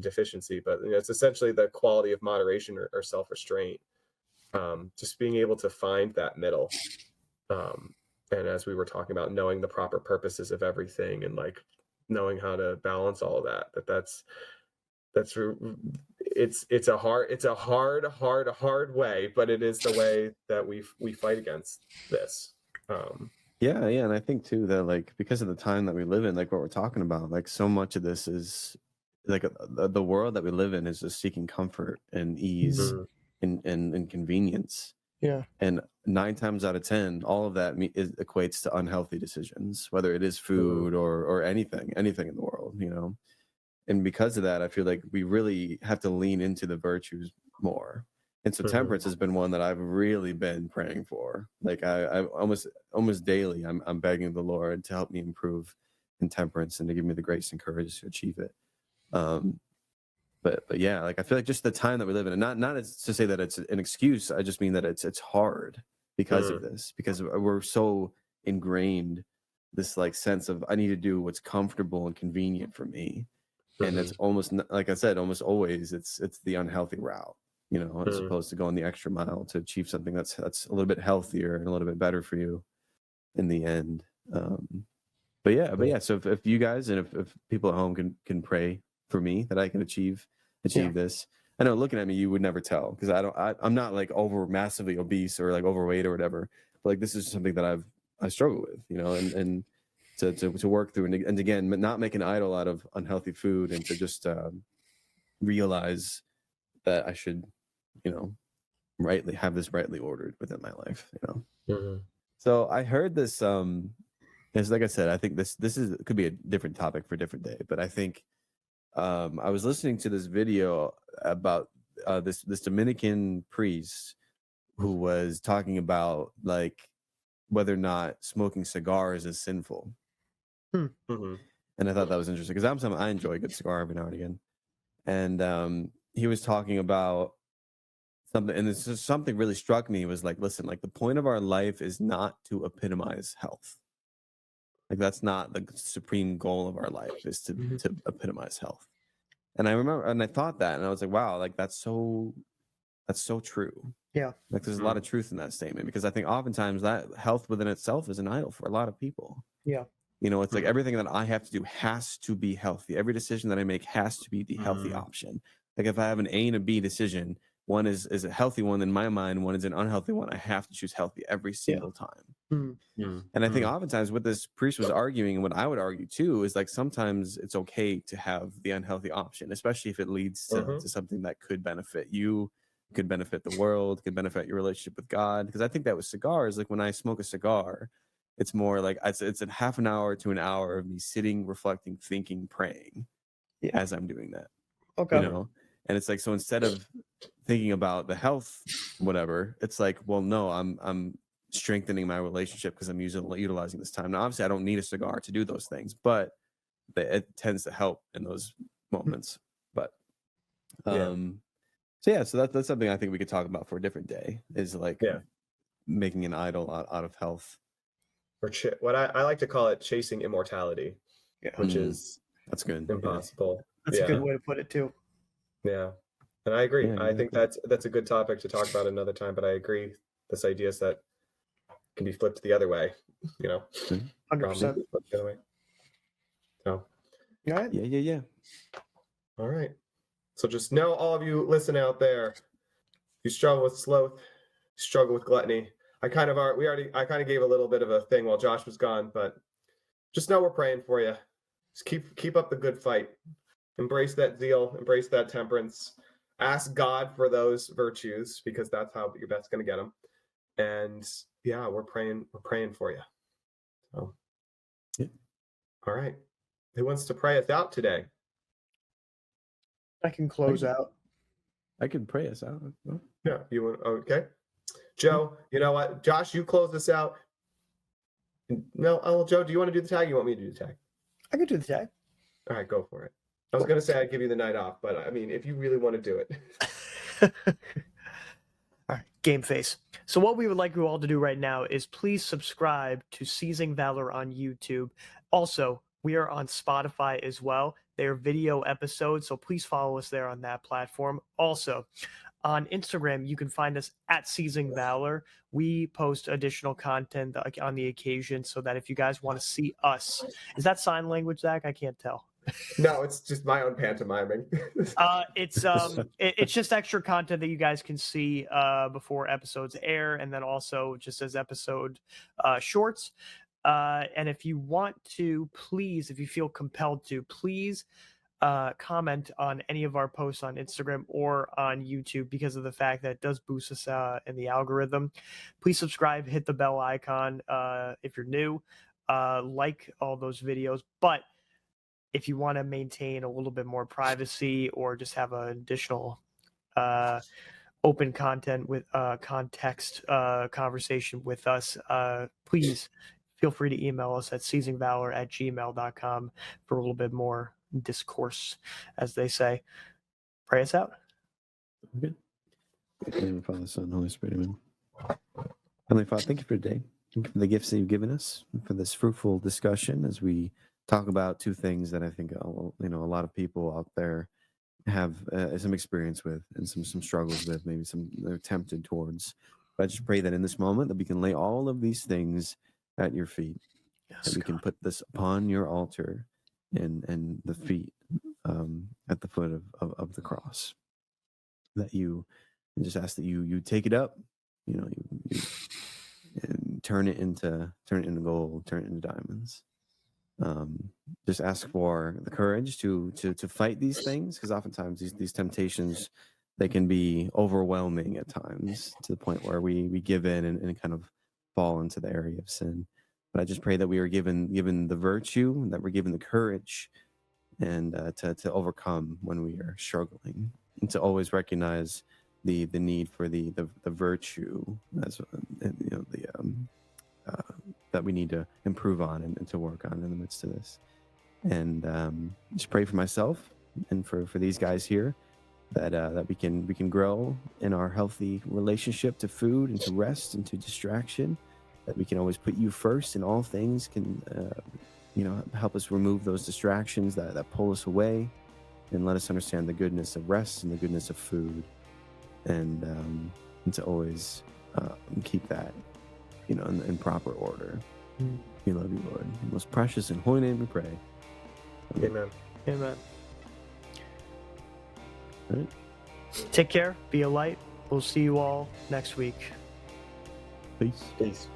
Speaker 3: deficiency, but it's essentially the quality of moderation or self-restraint. Just being able to find that middle, and as we were talking about, knowing the proper purposes of everything and like knowing how to balance all of that. It's a hard way, but it is the way that we fight against this.
Speaker 2: Yeah, and I think too that like because of the time that we live in, like what we're talking about, like so much of this is like the world that we live in is just seeking comfort and ease and convenience.
Speaker 1: Yeah.
Speaker 2: And 9 times out of 10, all of that equates to unhealthy decisions, whether it is food or anything in the world, And because of that, I feel like we really have to lean into the virtues more. And so temperance has been one that I've really been praying for. Like I almost daily, I'm begging the Lord to help me improve in temperance and to give me the grace and courage to achieve it. But yeah, like I feel like just the time that we live in, and not as to say that it's an excuse. I just mean that it's hard because of this, because we're so ingrained this like sense of I need to do what's comfortable and convenient for me, and it's almost like I said, almost always it's the unhealthy route, as opposed to going the extra mile to achieve something that's a little bit healthier and a little bit better for you in the end. But yeah. So if you guys and if people at home can pray for me that I can achieve this. I know looking at me, you would never tell because I'm not like massively obese or like overweight or whatever. But like this is something that I struggle with, and to work through and again, not make an idol out of unhealthy food and to just realize that I should, have this rightly ordered within my life, So I heard this. As like I said, I think this could be a different topic for a different day, but I think I was listening to this video about this Dominican priest who was talking about like whether or not smoking cigars is sinful. And I thought that was interesting because I enjoy a good cigar every now and again. And he was talking about something, and this is something really struck me was like, listen, like the point of our life is not to epitomize health. Like that's not the supreme goal of our life is to epitomize health. And I remember, and I thought that, and I was like, wow, like that's so true.
Speaker 1: Yeah.
Speaker 2: Like there's a lot of truth in that statement because I think oftentimes that health within itself is an idol for a lot of people.
Speaker 1: Yeah.
Speaker 2: It's like everything that I have to do has to be healthy. Every decision that I make has to be the healthy option. Like if I have an A and a B decision, one is a healthy one in my mind, one is an unhealthy one. I have to choose healthy every single time. And I think oftentimes what this priest was arguing and what I would argue too is like sometimes it's okay to have the unhealthy option, especially if it leads to something that could benefit you, could benefit the world, could benefit your relationship with God. Because I think that with cigars, like when I smoke a cigar, it's more like it's a half an hour to an hour of me sitting, reflecting, thinking, praying as I'm doing that.
Speaker 1: Okay.
Speaker 2: And it's like, so instead of thinking about the health, whatever, it's like, well, no, I'm strengthening my relationship because I'm utilizing this time. Now, obviously, I don't need a cigar to do those things, but it tends to help in those moments. But so that's something I think we could talk about for a different day. Is like making an idol out of health,
Speaker 3: or what I like to call it, chasing immortality, which is
Speaker 2: that's good,
Speaker 3: impossible.
Speaker 1: That's a good way to put it too.
Speaker 3: Yeah, and I agree.
Speaker 2: Yeah,
Speaker 3: I think that's a good topic to talk about another time. But I agree, this idea is that can be flipped the other way.
Speaker 1: 100%.
Speaker 3: Flipped the other way. So
Speaker 2: yeah.
Speaker 3: All right. So just know, all of you listen out there, you struggle with sloth, struggle with gluttony. I kind of gave a little bit of a thing while Josh was gone, but just know we're praying for you. Just keep up the good fight. Embrace that zeal, embrace that temperance. Ask God for those virtues because that's how you're best going to get them. And yeah, we're praying for you. So, all right. Who wants to pray us out today?
Speaker 1: I can close out.
Speaker 2: I can pray us out.
Speaker 3: Yeah, you want? Okay. Joe, you know what? Josh, you close this out. No, oh, Joe, do you want to do the tag? You want me to do the tag?
Speaker 1: I could do the tag.
Speaker 3: All right, go for it. I was going to say I'd give you the night off, but I mean, if you really want to do it.
Speaker 1: All right, game face. So what we would like you all to do right now is please subscribe to Seizing Valor on YouTube. Also, we are on Spotify as well. They're video episodes, so please follow us there on that platform. Also, on Instagram, you can find us at Seizing Valor. We post additional content on the occasion so that if you guys want to see us, is that sign language, Zach? I can't tell.
Speaker 3: No, it's just my own pantomiming.
Speaker 1: It's just extra content that you guys can see before episodes air, and then also just as episode shorts. And if you want to, please, if you feel compelled to, please comment on any of our posts on Instagram or on YouTube because of the fact that it does boost us in the algorithm. Please subscribe, hit the bell icon if you're new, like all those videos. But if you want to maintain a little bit more privacy or just have an additional open content with context conversation with us, please feel free to email us at seizingvalor@gmail.com for a little bit more discourse, as they say. Pray us out.
Speaker 2: Okay. In the name of the Father, Son, Holy Spirit, amen. Heavenly Father, thank you for today. Thank you for the gifts that you've given us, and for this fruitful discussion as we talk about two things that I think a lot of people out there have some experience with and some struggles with, maybe some they're tempted towards. But I just pray that in this moment that we can lay all of these things at your feet, that we can put this upon your altar and the feet at the foot of the cross. That you and just ask that you take it up, you and turn it into gold, turn it into diamonds. Just ask for the courage to fight these things, because oftentimes these temptations, they can be overwhelming at times to the point where we give in and kind of fall into the area of sin. But I just pray that we are given the virtue, that we're given the courage, and to overcome when we are struggling, and to always recognize the need for the virtue as that we need to improve on and to work on in the midst of this. And just pray for myself and for these guys here that we can grow in our healthy relationship to food and to rest and to distraction, that we can always put you first in all things, can help us remove those distractions that pull us away, and let us understand the goodness of rest and the goodness of food, and to always keep that in proper order. We love you, Lord. In your most precious and holy name we pray.
Speaker 3: Amen.
Speaker 1: Amen.
Speaker 2: All right.
Speaker 1: Take care. Be a light. We'll see you all next week.
Speaker 2: Peace.
Speaker 3: Peace.